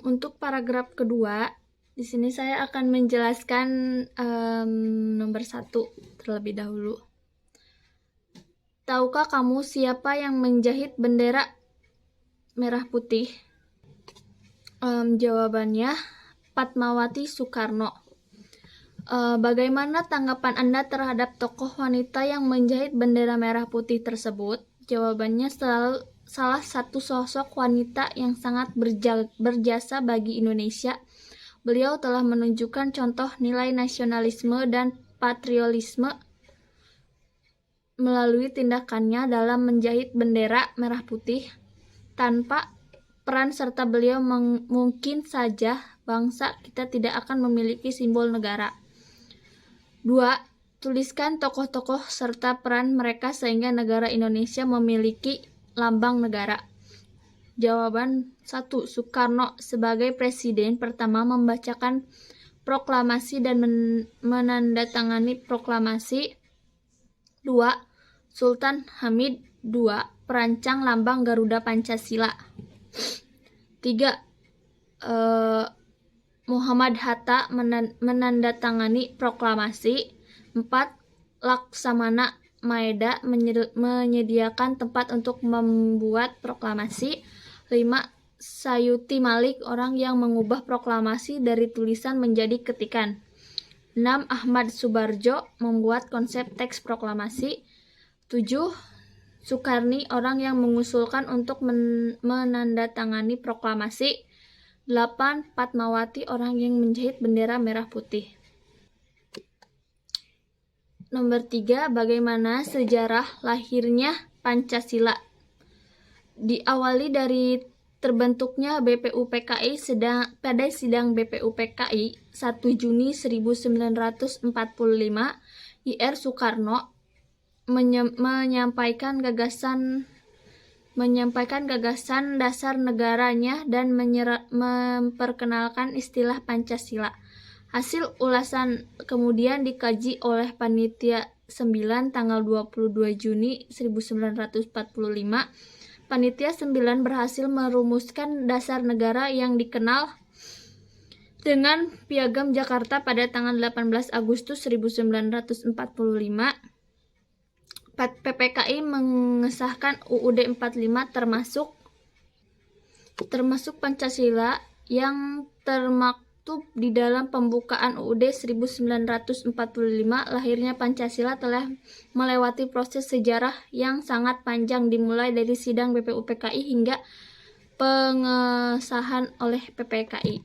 Untuk paragraf kedua, di sini saya akan menjelaskan nomor 1 terlebih dahulu. Tahukah kamu siapa yang menjahit bendera merah putih? Jawabannya, Fatmawati Soekarno. Bagaimana tanggapan Anda terhadap tokoh wanita yang menjahit bendera merah putih tersebut? Jawabannya, salah satu sosok wanita yang sangat berjasa bagi Indonesia. Beliau telah menunjukkan contoh nilai nasionalisme dan patriotisme melalui tindakannya dalam menjahit bendera merah putih. Tanpa peran serta beliau mungkin saja bangsa kita tidak akan memiliki simbol negara. 2. Tuliskan tokoh-tokoh serta peran mereka sehingga negara Indonesia memiliki lambang negara. Jawaban, 1. Soekarno sebagai presiden pertama membacakan proklamasi dan menandatangani proklamasi. 2. Sultan Hamid II, perancang lambang Garuda Pancasila. 3. Muhammad Hatta menandatangani proklamasi. 4. Laksamana Maeda menyediakan tempat untuk membuat proklamasi. 5. Sayuti Malik, orang yang mengubah proklamasi dari tulisan menjadi ketikan. 6. Ahmad Subarjo membuat konsep teks proklamasi. 7. Sukarni, orang yang mengusulkan untuk menandatangani proklamasi. 8. Fatmawati, orang yang menjahit bendera merah putih. Nomor 3. Bagaimana sejarah lahirnya Pancasila? Diawali dari terbentuknya BPUPKI pada sidang BPUPKI 1 Juni 1945, Ir. Soekarno menyampaikan gagasan dasar negaranya dan memperkenalkan istilah Pancasila. Hasil ulasan kemudian dikaji oleh Panitia 9 tanggal 22 Juni 1945. Panitia 9 berhasil merumuskan dasar negara yang dikenal dengan Piagam Jakarta pada tanggal 18 Agustus 1945. PPKI mengesahkan UUD 45 termasuk Pancasila yang termaktub di dalam pembukaan UUD 1945. Lahirnya Pancasila telah melewati proses sejarah yang sangat panjang, dimulai dari sidang BPUPKI hingga pengesahan oleh PPKI.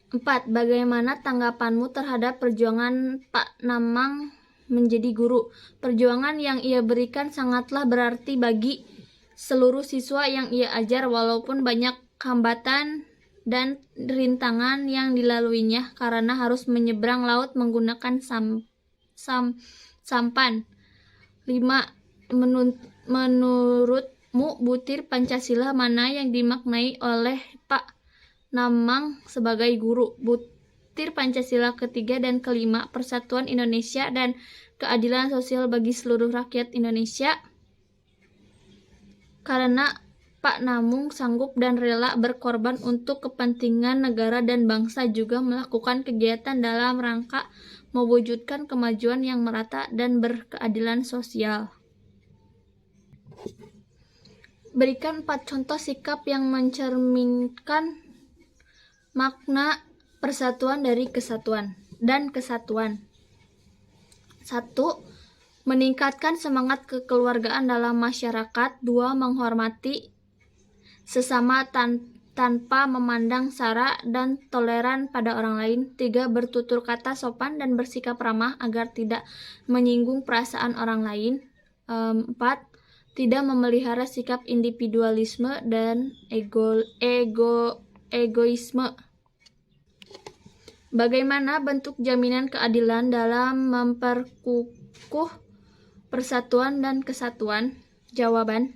4. Bagaimana tanggapanmu terhadap perjuangan Pak Namang menjadi guru? Perjuangan yang ia berikan sangatlah berarti bagi seluruh siswa yang ia ajar, walaupun banyak hambatan dan rintangan yang dilaluinya karena harus menyeberang laut menggunakan sampan. 5. Menurutmu butir Pancasila mana yang dimaknai oleh Pak Namang sebagai guru? Butir Pancasila ketiga dan kelima, persatuan Indonesia dan keadilan sosial bagi seluruh rakyat Indonesia. Karena Pak Namung sanggup dan rela berkorban untuk kepentingan negara dan bangsa, juga melakukan kegiatan dalam rangka mewujudkan kemajuan yang merata dan berkeadilan sosial. Berikan 4 contoh sikap yang mencerminkan makna persatuan dari kesatuan dan kesatuan. 1. Meningkatkan semangat kekeluargaan dalam masyarakat. 2. Menghormati sesama tanpa memandang sara dan toleran pada orang lain. 3. Bertutur kata sopan dan bersikap ramah agar tidak menyinggung perasaan orang lain. 4. Tidak memelihara sikap individualisme dan egoisme. Bagaimana bentuk jaminan keadilan dalam memperkukuh persatuan dan kesatuan? Jawaban: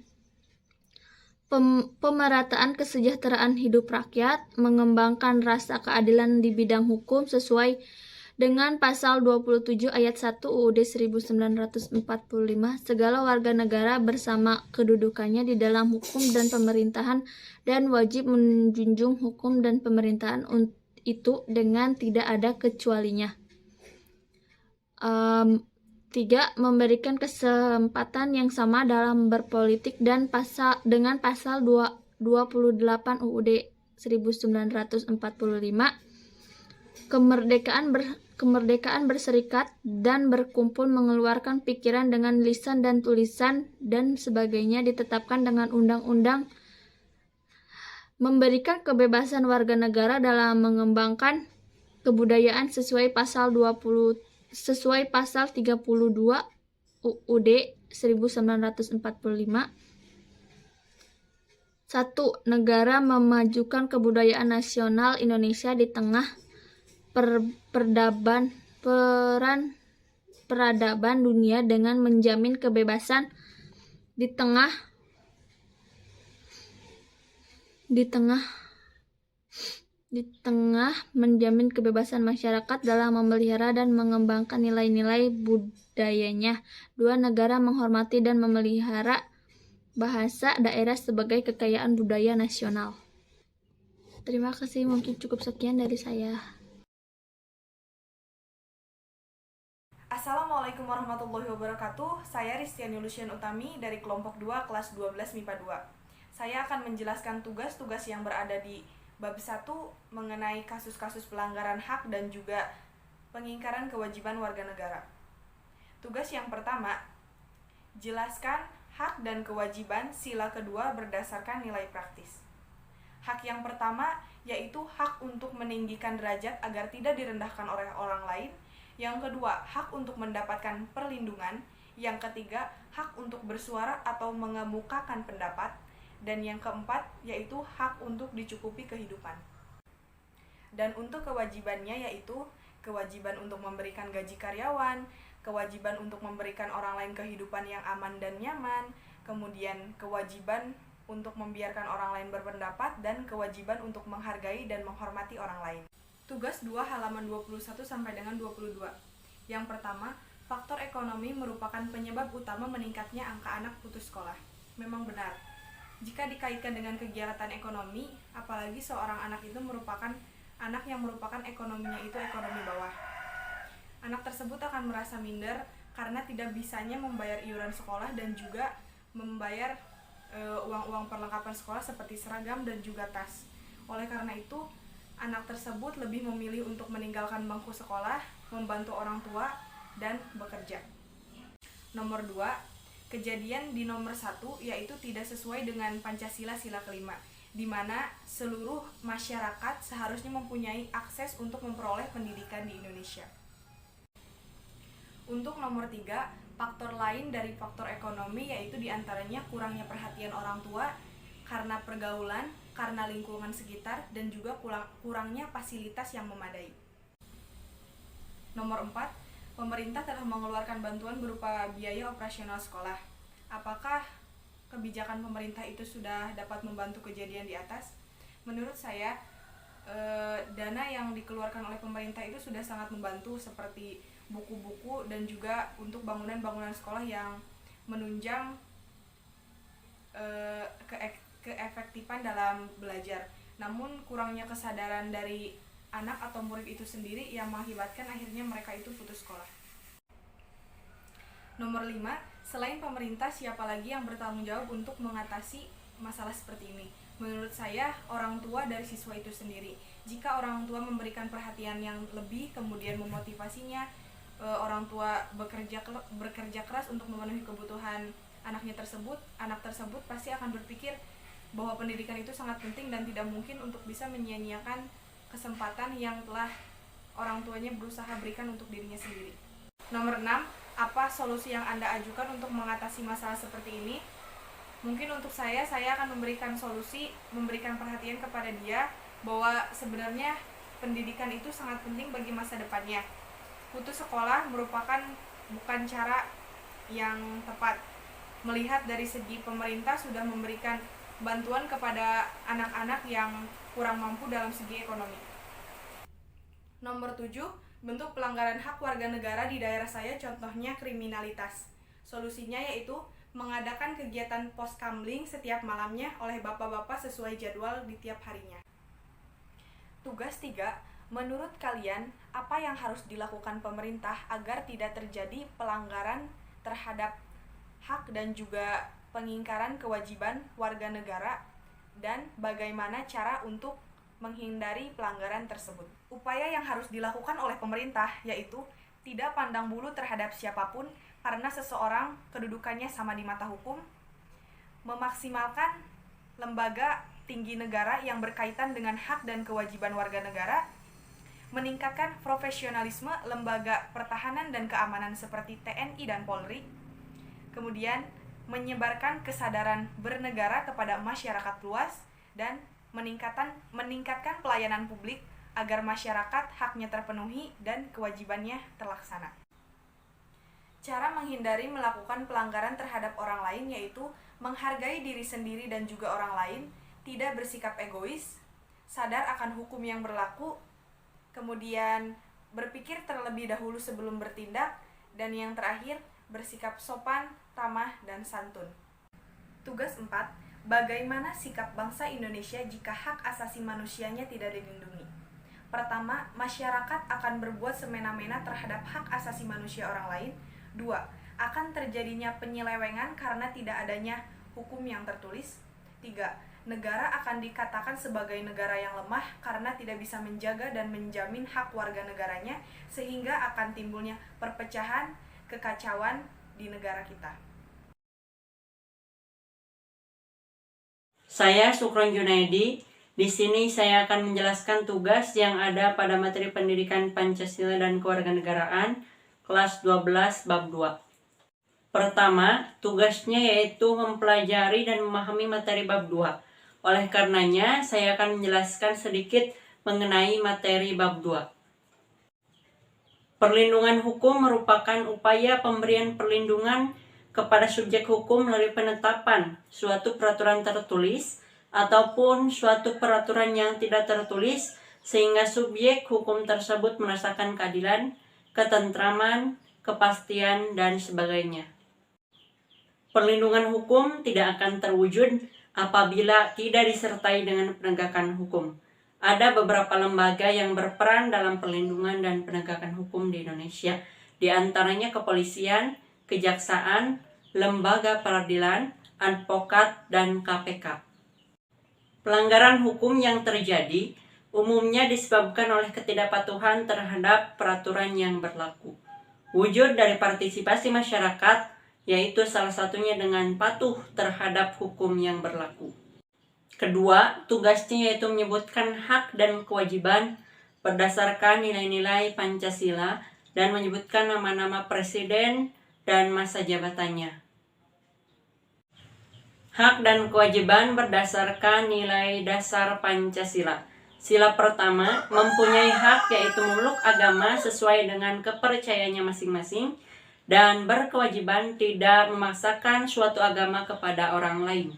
pemerataan kesejahteraan hidup rakyat, mengembangkan rasa keadilan di bidang hukum sesuai dengan pasal 27 ayat 1 UUD 1945. Segala warga negara bersama kedudukannya di dalam hukum dan pemerintahan dan wajib menjunjung hukum dan pemerintahan itu dengan tidak ada kecualinya. 3. Memberikan kesempatan yang sama dalam berpolitik dan dengan pasal 28 UUD 1945. Kemerdekaan berserikat dan berkumpul, mengeluarkan pikiran dengan lisan dan tulisan dan sebagainya ditetapkan dengan undang-undang. Memberikan kebebasan warga negara dalam mengembangkan kebudayaan sesuai pasal 32 UUD 1945. 1. Negara memajukan kebudayaan nasional Indonesia di tengah peradaban dunia dengan menjamin kebebasan di di tengah menjamin kebebasan masyarakat dalam memelihara dan mengembangkan nilai-nilai budayanya. Dua, negara menghormati dan memelihara bahasa daerah sebagai kekayaan budaya nasional. Terima kasih, mungkin cukup sekian dari saya. Assalamualaikum warahmatullahi wabarakatuh. Saya Ristiani Lucian Utami dari kelompok 2 kelas 12 MIPA 2. Saya akan menjelaskan tugas-tugas yang berada di bab 1 mengenai kasus-kasus pelanggaran hak dan juga pengingkaran kewajiban warga negara. Tugas yang pertama, jelaskan hak dan kewajiban sila kedua berdasarkan nilai praktis. Hak yang pertama yaitu hak untuk meninggikan derajat agar tidak direndahkan oleh orang lain. Yang kedua, hak untuk mendapatkan perlindungan. Yang ketiga, hak untuk bersuara atau mengemukakan pendapat. Dan yang keempat, yaitu hak untuk dicukupi kehidupan. Dan untuk kewajibannya yaitu kewajiban untuk memberikan gaji karyawan, kewajiban untuk memberikan orang lain kehidupan yang aman dan nyaman, kemudian kewajiban untuk membiarkan orang lain berpendapat, dan kewajiban untuk menghargai dan menghormati orang lain. Tugas 2 halaman 21 sampai dengan 22. Yang pertama, faktor ekonomi merupakan penyebab utama meningkatnya angka anak putus sekolah. Memang benar. Jika dikaitkan dengan kegiatan ekonomi, apalagi seorang anak itu merupakan anak yang merupakan ekonominya itu ekonomi bawah. Anak tersebut akan merasa minder karena tidak bisanya membayar iuran sekolah dan juga membayar uang-uang perlengkapan sekolah seperti seragam dan juga tas. Oleh karena itu, anak tersebut lebih memilih untuk meninggalkan bangku sekolah, membantu orang tua, dan bekerja. Nomor 2, kejadian di nomor 1 yaitu tidak sesuai dengan Pancasila sila kelima, di mana seluruh masyarakat seharusnya mempunyai akses untuk memperoleh pendidikan di Indonesia. Untuk nomor 3, faktor lain dari faktor ekonomi yaitu diantaranya kurangnya perhatian orang tua karena pergaulan, karena lingkungan sekitar, dan juga kurangnya fasilitas yang memadai. Nomor 4, pemerintah telah mengeluarkan bantuan berupa biaya operasional sekolah. Apakah kebijakan pemerintah itu sudah dapat membantu kejadian di atas? Menurut saya, dana yang dikeluarkan oleh pemerintah itu sudah sangat membantu, seperti buku-buku dan juga untuk bangunan-bangunan sekolah yang menunjang keefektifan dalam belajar. Namun kurangnya kesadaran dari anak atau murid itu sendiri yang mengakibatkan akhirnya mereka itu putus sekolah. Nomor 5, selain pemerintah, siapa lagi yang bertanggung jawab untuk mengatasi masalah seperti ini? Menurut saya, orang tua dari siswa itu sendiri. Jika orang tua memberikan perhatian yang lebih, kemudian memotivasinya, orang tua bekerja keras untuk memenuhi kebutuhan anaknya tersebut, anak tersebut pasti akan berpikir bahwa pendidikan itu sangat penting dan tidak mungkin untuk bisa menyia-nyiakan kesempatan yang telah orang tuanya berusaha berikan untuk dirinya sendiri. Nomor 6, apa solusi yang Anda ajukan untuk mengatasi masalah seperti ini? Mungkin untuk saya akan memberikan solusi, memberikan perhatian kepada dia bahwa sebenarnya pendidikan itu sangat penting bagi masa depannya. Putus sekolah merupakan bukan cara yang tepat. Melihat dari segi pemerintah sudah memberikan bantuan kepada anak-anak yang kurang mampu dalam segi ekonomi. Nomor 7, bentuk pelanggaran hak warga negara di daerah saya contohnya kriminalitas. Solusinya yaitu mengadakan kegiatan poskamling setiap malamnya oleh bapak-bapak sesuai jadwal di tiap harinya. Tugas 3, menurut kalian apa yang harus dilakukan pemerintah agar tidak terjadi pelanggaran terhadap hak dan juga pengingkaran kewajiban warga negara, dan bagaimana cara untuk menghindari pelanggaran tersebut? Upaya yang harus dilakukan oleh pemerintah yaitu tidak pandang bulu terhadap siapapun karena seseorang kedudukannya sama di mata hukum, memaksimalkan lembaga tinggi negara yang berkaitan dengan hak dan kewajiban warga negara, meningkatkan profesionalisme lembaga pertahanan dan keamanan seperti TNI dan Polri, kemudian menyebarkan kesadaran bernegara kepada masyarakat luas, dan meningkatkan pelayanan publik agar masyarakat haknya terpenuhi dan kewajibannya terlaksana. Cara menghindari melakukan pelanggaran terhadap orang lain yaitu menghargai diri sendiri dan juga orang lain, tidak bersikap egois, sadar akan hukum yang berlaku, kemudian berpikir terlebih dahulu sebelum bertindak, dan yang terakhir, bersikap sopan, ramah, dan santun. Tugas 4. Bagaimana sikap bangsa Indonesia jika hak asasi manusianya tidak dilindungi? Pertama, masyarakat akan berbuat semena-mena terhadap hak asasi manusia orang lain. 2. Akan terjadinya penyelewengan karena tidak adanya hukum yang tertulis. 3. Negara akan dikatakan sebagai negara yang lemah karena tidak bisa menjaga dan menjamin hak warga negaranya, sehingga akan timbulnya perpecahan, kekacauan di negara kita. Saya Sukron Junaidi. Di sini saya akan menjelaskan tugas yang ada pada materi pendidikan Pancasila dan Kewarganegaraan kelas 12 bab 2. Pertama, tugasnya yaitu mempelajari dan memahami materi bab 2. Oleh karenanya, saya akan menjelaskan sedikit mengenai materi bab 2. Perlindungan hukum merupakan upaya pemberian perlindungan kepada subjek hukum melalui penetapan suatu peraturan tertulis ataupun suatu peraturan yang tidak tertulis sehingga subjek hukum tersebut merasakan keadilan, ketentraman, kepastian, dan sebagainya. Perlindungan hukum tidak akan terwujud apabila tidak disertai dengan penegakan hukum. Ada beberapa lembaga yang berperan dalam perlindungan dan penegakan hukum di Indonesia, di antaranya kepolisian, kejaksaan, lembaga peradilan, advokat, dan KPK. Pelanggaran hukum yang terjadi umumnya disebabkan oleh ketidakpatuhan terhadap peraturan yang berlaku. Wujud dari partisipasi masyarakat yaitu salah satunya dengan patuh terhadap hukum yang berlaku. Kedua, tugasnya yaitu menyebutkan hak dan kewajiban berdasarkan nilai-nilai Pancasila dan menyebutkan nama-nama presiden dan masa jabatannya. Hak dan kewajiban berdasarkan nilai dasar Pancasila. Sila pertama, mempunyai hak yaitu memeluk agama sesuai dengan kepercayaannya masing-masing dan berkewajiban tidak memaksakan suatu agama kepada orang lain.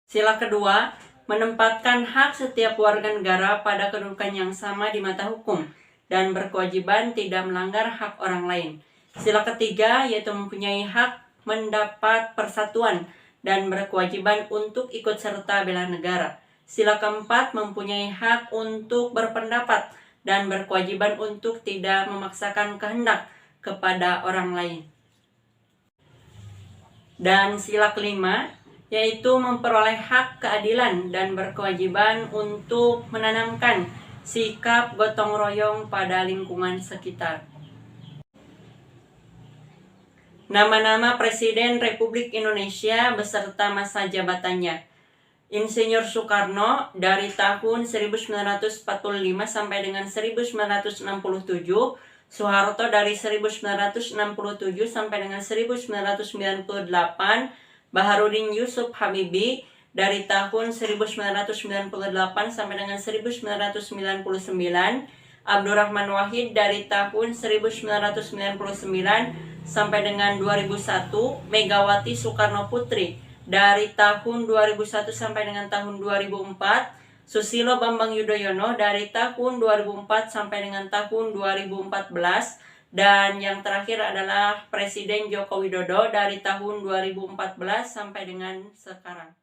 Sila kedua, menempatkan hak setiap warga negara pada kedudukan yang sama di mata hukum dan berkewajiban tidak melanggar hak orang lain. Sila ketiga, yaitu mempunyai hak mendapat persatuan dan berkewajiban untuk ikut serta bela negara. Sila keempat, mempunyai hak untuk berpendapat dan berkewajiban untuk tidak memaksakan kehendak kepada orang lain. Dan sila kelima, yaitu memperoleh hak keadilan dan berkewajiban untuk menanamkan sikap gotong royong pada lingkungan sekitar. Nama-nama Presiden Republik Indonesia beserta masa jabatannya. Insinyur Soekarno dari tahun 1945 sampai dengan 1967, Soeharto dari 1967 sampai dengan 1998, Baharudin Yusuf Habibie dari tahun 1998 sampai dengan 1999, Abdurrahman Wahid dari tahun 1999 sampai dengan 2001, Megawati Soekarno Putri dari tahun 2001 sampai dengan tahun 2004, Susilo Bambang Yudhoyono dari tahun 2004 sampai dengan tahun 2014, dan yang terakhir adalah Presiden Joko Widodo dari tahun 2014 sampai dengan sekarang.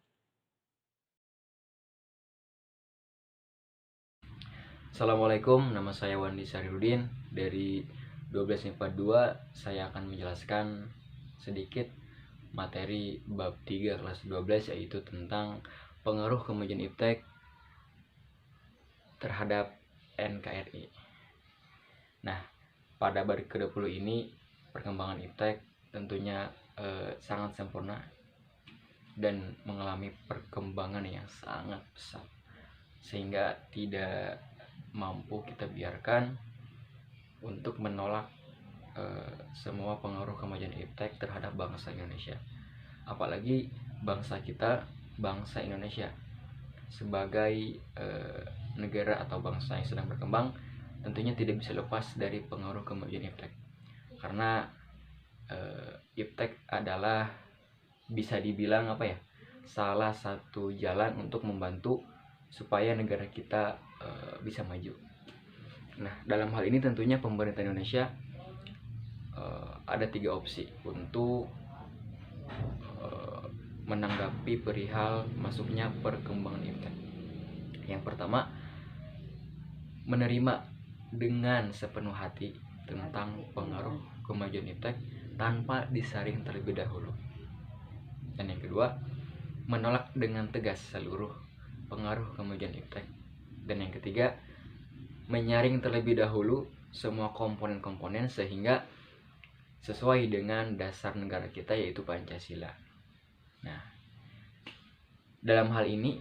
Assalamualaikum, nama saya Wandi Sarirudin dari 12 MIPA 2. Saya akan menjelaskan sedikit materi bab 3 kelas 12, yaitu tentang pengaruh kemajuan iptek terhadap NKRI. Nah, pada bab ke-20 ini perkembangan iptek tentunya sangat sempurna dan mengalami perkembangan yang sangat pesat, sehingga tidak mampu kita biarkan untuk menolak semua pengaruh kemajuan iptek terhadap bangsa Indonesia. Apalagi bangsa kita, bangsa Indonesia sebagai negara atau bangsa yang sedang berkembang, tentunya tidak bisa lepas dari pengaruh kemajuan iptek. Karena iptek adalah bisa dibilang salah satu jalan untuk membantu supaya negara kita bisa maju. Nah, dalam hal ini tentunya pemerintah Indonesia ada 3 opsi untuk menanggapi perihal masuknya perkembangan iptek. Yang pertama, menerima dengan sepenuh hati tentang pengaruh kemajuan iptek tanpa disaring terlebih dahulu. Dan yang kedua, menolak dengan tegas seluruh pengaruh kemajuan iptek. Dan yang ketiga, menyaring terlebih dahulu semua komponen-komponen sehingga sesuai dengan dasar negara kita, yaitu Pancasila. Nah, dalam hal ini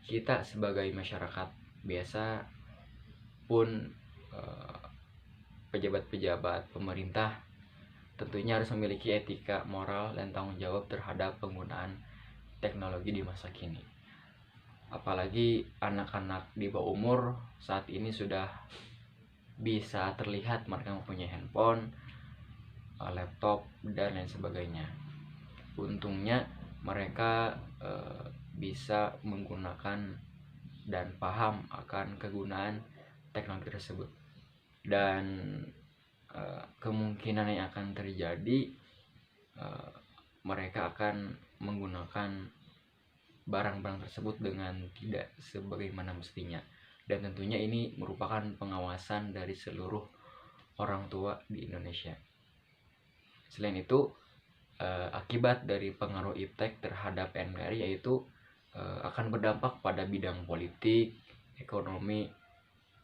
kita sebagai masyarakat biasa pun pejabat-pejabat pemerintah tentunya harus memiliki etika, moral, dan tanggung jawab terhadap penggunaan teknologi di masa kini. Apalagi anak-anak di bawah umur saat ini sudah bisa terlihat mereka mempunyai handphone, laptop, dan lain sebagainya. Untungnya mereka bisa menggunakan dan paham akan kegunaan teknologi tersebut. Dan kemungkinan yang akan terjadi mereka akan menggunakan barang-barang tersebut dengan tidak sebagaimana mestinya. Dan tentunya ini merupakan pengawasan dari seluruh orang tua di Indonesia. Selain itu, akibat dari pengaruh iptek terhadap NKRI yaitu akan berdampak pada bidang politik, ekonomi,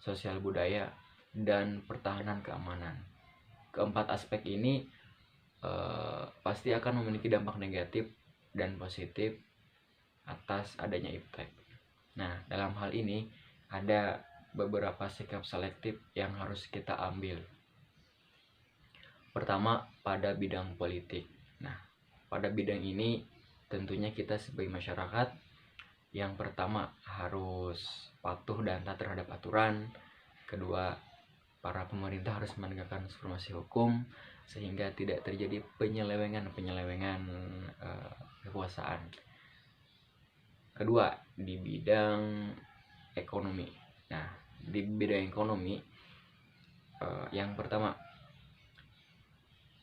sosial budaya, dan pertahanan keamanan. Keempat aspek ini pasti akan memiliki dampak negatif dan positif atas adanya iptek. Nah, dalam hal ini ada beberapa sikap selektif yang harus kita ambil. Pertama, pada bidang politik. Nah, pada bidang ini tentunya kita sebagai masyarakat yang pertama harus patuh dan taat terhadap aturan. Kedua, para pemerintah harus menegakkan supremasi hukum sehingga tidak terjadi penyelewengan kekuasaan. Kedua, di bidang ekonomi. Nah, di bidang ekonomi yang pertama,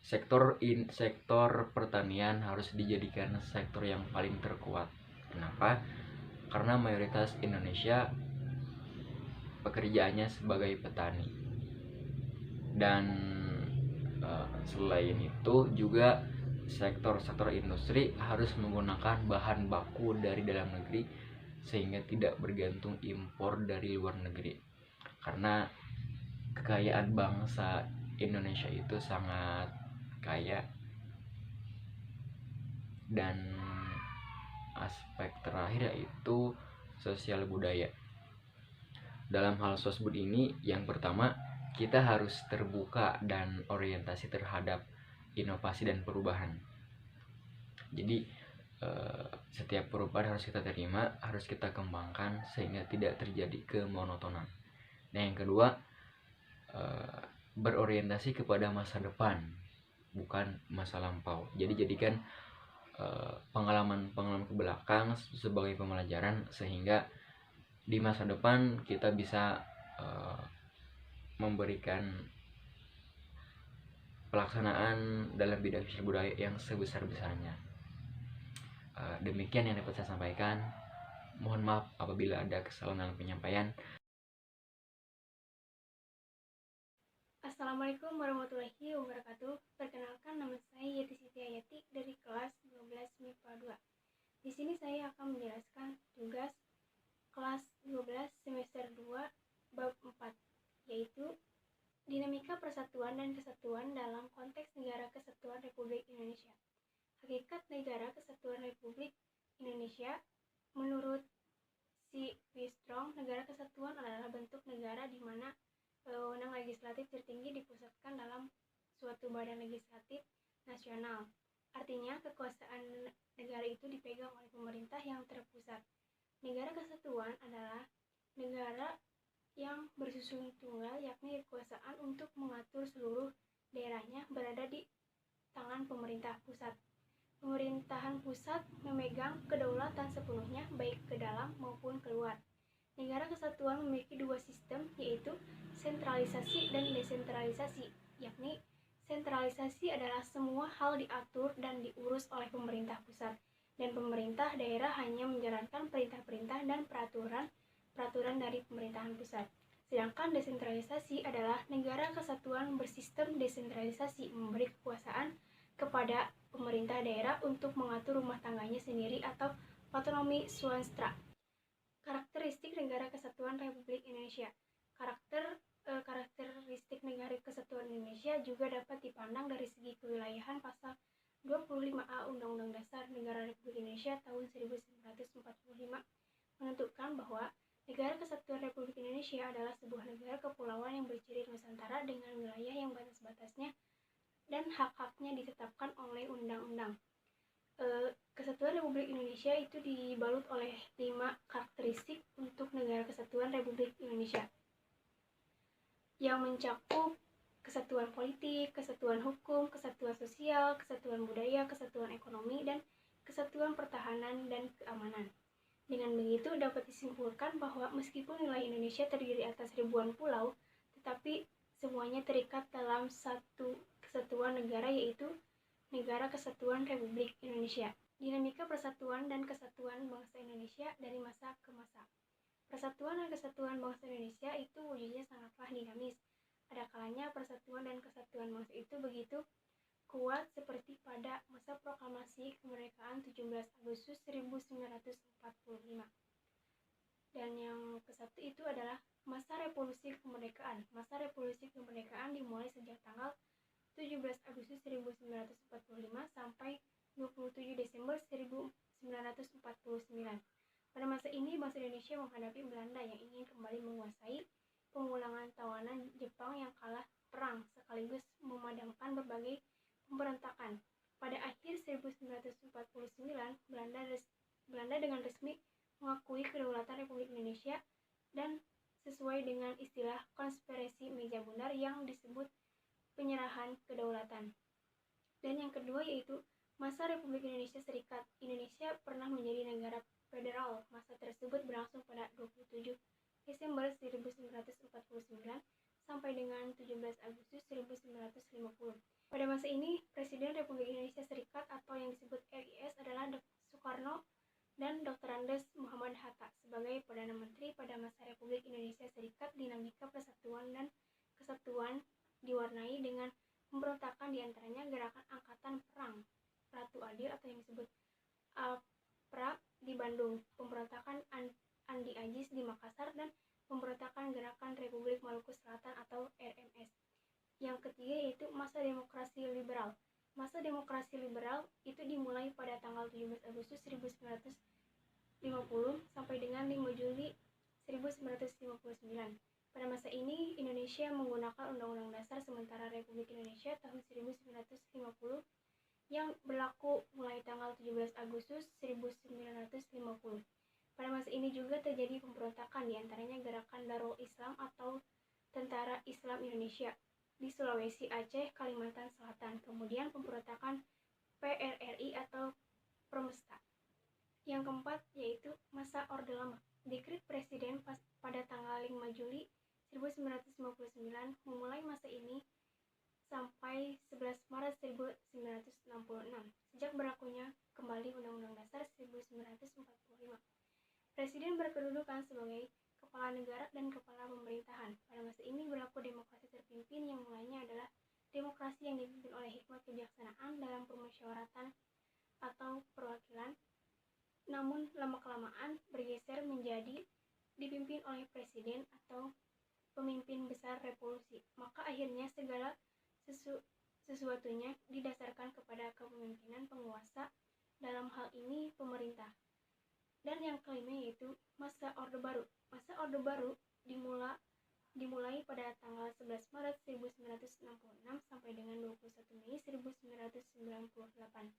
sektor pertanian harus dijadikan sektor yang paling terkuat. Kenapa? Karena mayoritas Indonesia pekerjaannya sebagai petani. Dan selain itu juga sektor industri harus menggunakan bahan baku dari dalam negeri sehingga tidak bergantung impor dari luar negeri. Karena kekayaan bangsa Indonesia itu sangat kaya. Dan aspek terakhir yaitu sosial budaya. Dalam hal sosbud ini, yang pertama, kita harus terbuka dan orientasi terhadap inovasi dan perubahan. Jadi setiap perubahan harus kita terima, harus kita kembangkan sehingga tidak terjadi kemonotonan. Nah, yang kedua, berorientasi kepada masa depan, bukan masa lampau. Jadi jadikan pengalaman ke belakang sebagai pembelajaran sehingga di masa depan kita bisa memberikan pelaksanaan dalam bidang sosial budaya yang sebesar-besarnya. Demikian yang dapat saya sampaikan. Mohon maaf apabila ada kesalahan dalam penyampaian. Assalamualaikum warahmatullahi wabarakatuh. Perkenalkan, nama saya Yeti Siti Ayati dari kelas 12 MIPA 2. Di sini saya akan menjelaskan tugas kelas 12 semester 2 bab 4, yaitu dinamika persatuan dan kesatuan dalam konteks Negara Kesatuan Republik Indonesia. Hakikat Negara Kesatuan Republik Indonesia menurut C. V. Strong, negara kesatuan adalah bentuk negara di mana wewenang legislatif tertinggi dipusatkan dalam suatu badan legislatif nasional. Artinya, kekuasaan negara itu dipegang oleh pemerintah yang terpusat. Negara kesatuan adalah negara yang bersusun tunggal, yakni kekuasaan untuk mengatur seluruh daerahnya berada di tangan pemerintah pusat. Pemerintahan pusat memegang kedaulatan sepenuhnya baik ke dalam maupun keluar. Negara kesatuan memiliki dua sistem, yaitu sentralisasi dan desentralisasi, yakni sentralisasi adalah semua hal diatur dan diurus oleh pemerintah pusat, dan pemerintah daerah hanya menjalankan perintah-perintah dan peraturan dari pemerintahan pusat. Sedangkan desentralisasi adalah negara kesatuan bersistem desentralisasi, memberi kekuasaan kepada pemerintah daerah untuk mengatur rumah tangganya sendiri atau otonomi swastra. Karakteristik Negara Kesatuan Republik Indonesia. Karakteristik Negara Kesatuan Indonesia juga dapat dipandang dari segi kewilayahan. Pasal 25A Undang-Undang Dasar Negara Republik Indonesia tahun 1945 menentukan bahwa Negara Kesatuan Republik Indonesia adalah sebuah negara kepulauan yang berciri Nusantara dengan wilayah yang batas-batasnya dan hak-haknya ditetapkan oleh undang-undang. Kesatuan Republik Indonesia itu dibalut oleh 5 karakteristik untuk Negara Kesatuan Republik Indonesia yang mencakup kesatuan politik, kesatuan hukum, kesatuan sosial, kesatuan budaya, kesatuan ekonomi, dan kesatuan pertahanan dan keamanan. Dengan begitu dapat disimpulkan bahwa meskipun wilayah Indonesia terdiri atas ribuan pulau, tetapi semuanya terikat dalam satu kesatuan negara, yaitu Negara Kesatuan Republik Indonesia. Dinamika persatuan dan kesatuan bangsa Indonesia dari masa ke masa. Persatuan dan kesatuan bangsa Indonesia itu wujudnya sangatlah dinamis. Ada kalanya persatuan dan kesatuan bangsa itu begitu kuat seperti pada masa proklamasi kemerdekaan 17 Agustus 1945. Dan yang ke-1 itu adalah masa revolusi kemerdekaan. Masa revolusi kemerdekaan dimulai sejak tanggal 17 Agustus 1945 sampai 27 Desember 1949. Pada masa ini bangsa Indonesia menghadapi Belanda yang ingin kembali menguasai, pengulangan tawanan Jepang yang kalah perang, sekaligus memadamkan berbagai pemberontakan. Pada akhir 1949, Belanda dengan resmi mengakui kedaulatan Republik Indonesia dan sesuai dengan istilah konspirasi meja bundar yang disebut penyerahan kedaulatan. Dan yang kedua yaitu masa Republik Indonesia Serikat. Indonesia pernah menjadi negara federal. Masa tersebut berlangsung pada 27 Desember 1949 sampai dengan 17 Agustus 1950. Pada masa ini, Presiden Republik Indonesia Serikat atau yang disebut RIS adalah Dr. Soekarno dan Dr. Andes Muhammad Hatta sebagai Perdana Menteri pada masa Republik Indonesia Serikat. Dinamika persatuan dan kesatuan diwarnai dengan pemberontakan, diantaranya gerakan Angkatan Perang Ratu Adil atau yang disebut APRA di Bandung, pemberontakan Andi Ajis di Makassar, dan pemberontakan Gerakan Republik Maluku Selatan atau RMS. Yang ketiga yaitu masa demokrasi liberal. Masa demokrasi liberal itu dimulai pada tanggal 17 Agustus 1950 sampai dengan 5 Juli 1959. Pada masa ini Indonesia menggunakan Undang-Undang Dasar Sementara Republik Indonesia tahun 1950 yang berlaku mulai tanggal 17 Agustus 1950. Pada masa ini juga terjadi pemberontakan, diantaranya Gerakan Darul Islam atau Tentara Islam Indonesia di Sulawesi, Aceh, Kalimantan Selatan. Kemudian pemberontakan PRRI atau Permesta. Yang keempat yaitu masa Orde Lama. Dekret Presiden pada tanggal 5 Juli 1959 memulai masa ini sampai 11 Maret 1966 sejak berlakunya kembali Undang-Undang Dasar 1945. Presiden berkedudukan sebagai kepala negara dan kepala pemerintahan. Pada masa ini berlaku demokrasi terpimpin yang mulanya adalah demokrasi yang dipimpin oleh hikmat kebijaksanaan dalam permusyawaratan atau perwakilan, namun lama-kelamaan bergeser menjadi dipimpin oleh presiden atau pemimpin besar revolusi. Maka akhirnya segala sesuatunya didasarkan kepada kepemimpinan penguasa, dalam hal ini pemerintah. Dan yang kelima yaitu masa Orde Baru. Masa Orde Baru dimulai pada tanggal 11 Maret 1966 sampai dengan 21 Mei 1998.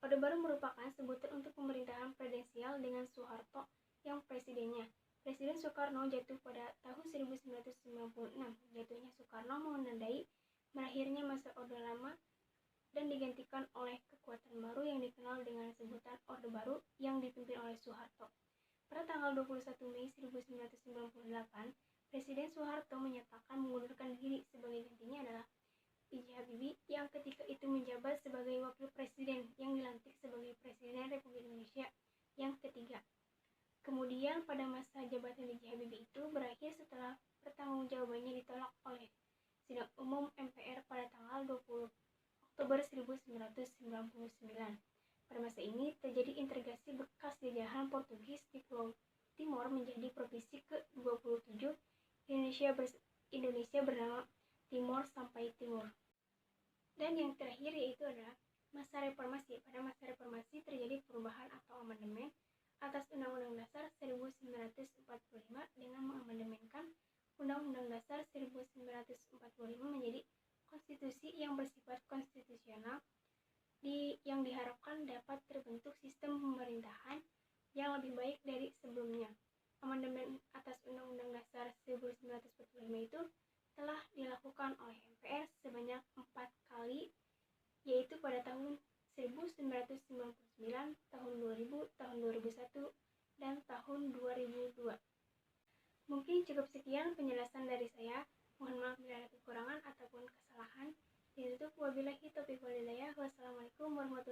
Orde Baru merupakan sebutan untuk pemerintahan presidensial dengan Soeharto yang presidennya. Presiden Soekarno jatuh pada tahun 1996. Jatuhnya Soekarno menandai berakhirnya masa Orde Lama dan digantikan oleh kekuatan baru yang dikenal dengan sebutan Orde Baru yang dipimpin oleh Soeharto. Pada tanggal 21 Mei 1998, Presiden Soeharto menyatakan mengundurkan diri sebagai gantinya adalah B.J. Habibie yang ketika itu menjabat sebagai Wakil Presiden yang dilantik sebagai Presiden Republik Indonesia yang ketiga. Kemudian pada masa jabatan B.J. Habibie itu berakhir setelah pertanggungjawabannya ditolak oleh Sidang Umum MPR pada tanggal 20 Oktober 1999. Pada masa ini terjadi integrasi bekas jajahan Portugis di Pulau Timor menjadi provinsi ke-27 Indonesia bernama Timor sampai Timur. Dan yang terakhir yaitu adalah masa reformasi. Pada masa reformasi terjadi perubahan atau amandemen atas Undang-Undang Dasar 1945 dengan mengamandemenkan Undang-Undang Dasar 1945 menjadi konstitusi yang bersifat konstitusional yang diharapkan dapat terbentuk sistem pemerintahan yang lebih baik dari sebelumnya. Amandemen atas Undang-Undang Dasar 1945 itu telah dilakukan oleh MPR sebanyak 4 kali, yaitu pada tahun 1999, tahun 2000, tahun 2001, dan tahun 2002. Mungkin cukup sekian penjelasan dari saya. Mohon maaf bila ada kekurangan ataupun kesalahan. Ditutup wabillahi taufiq wal hidayah. Wassalamualaikum warahmatullahi wabarakatuh.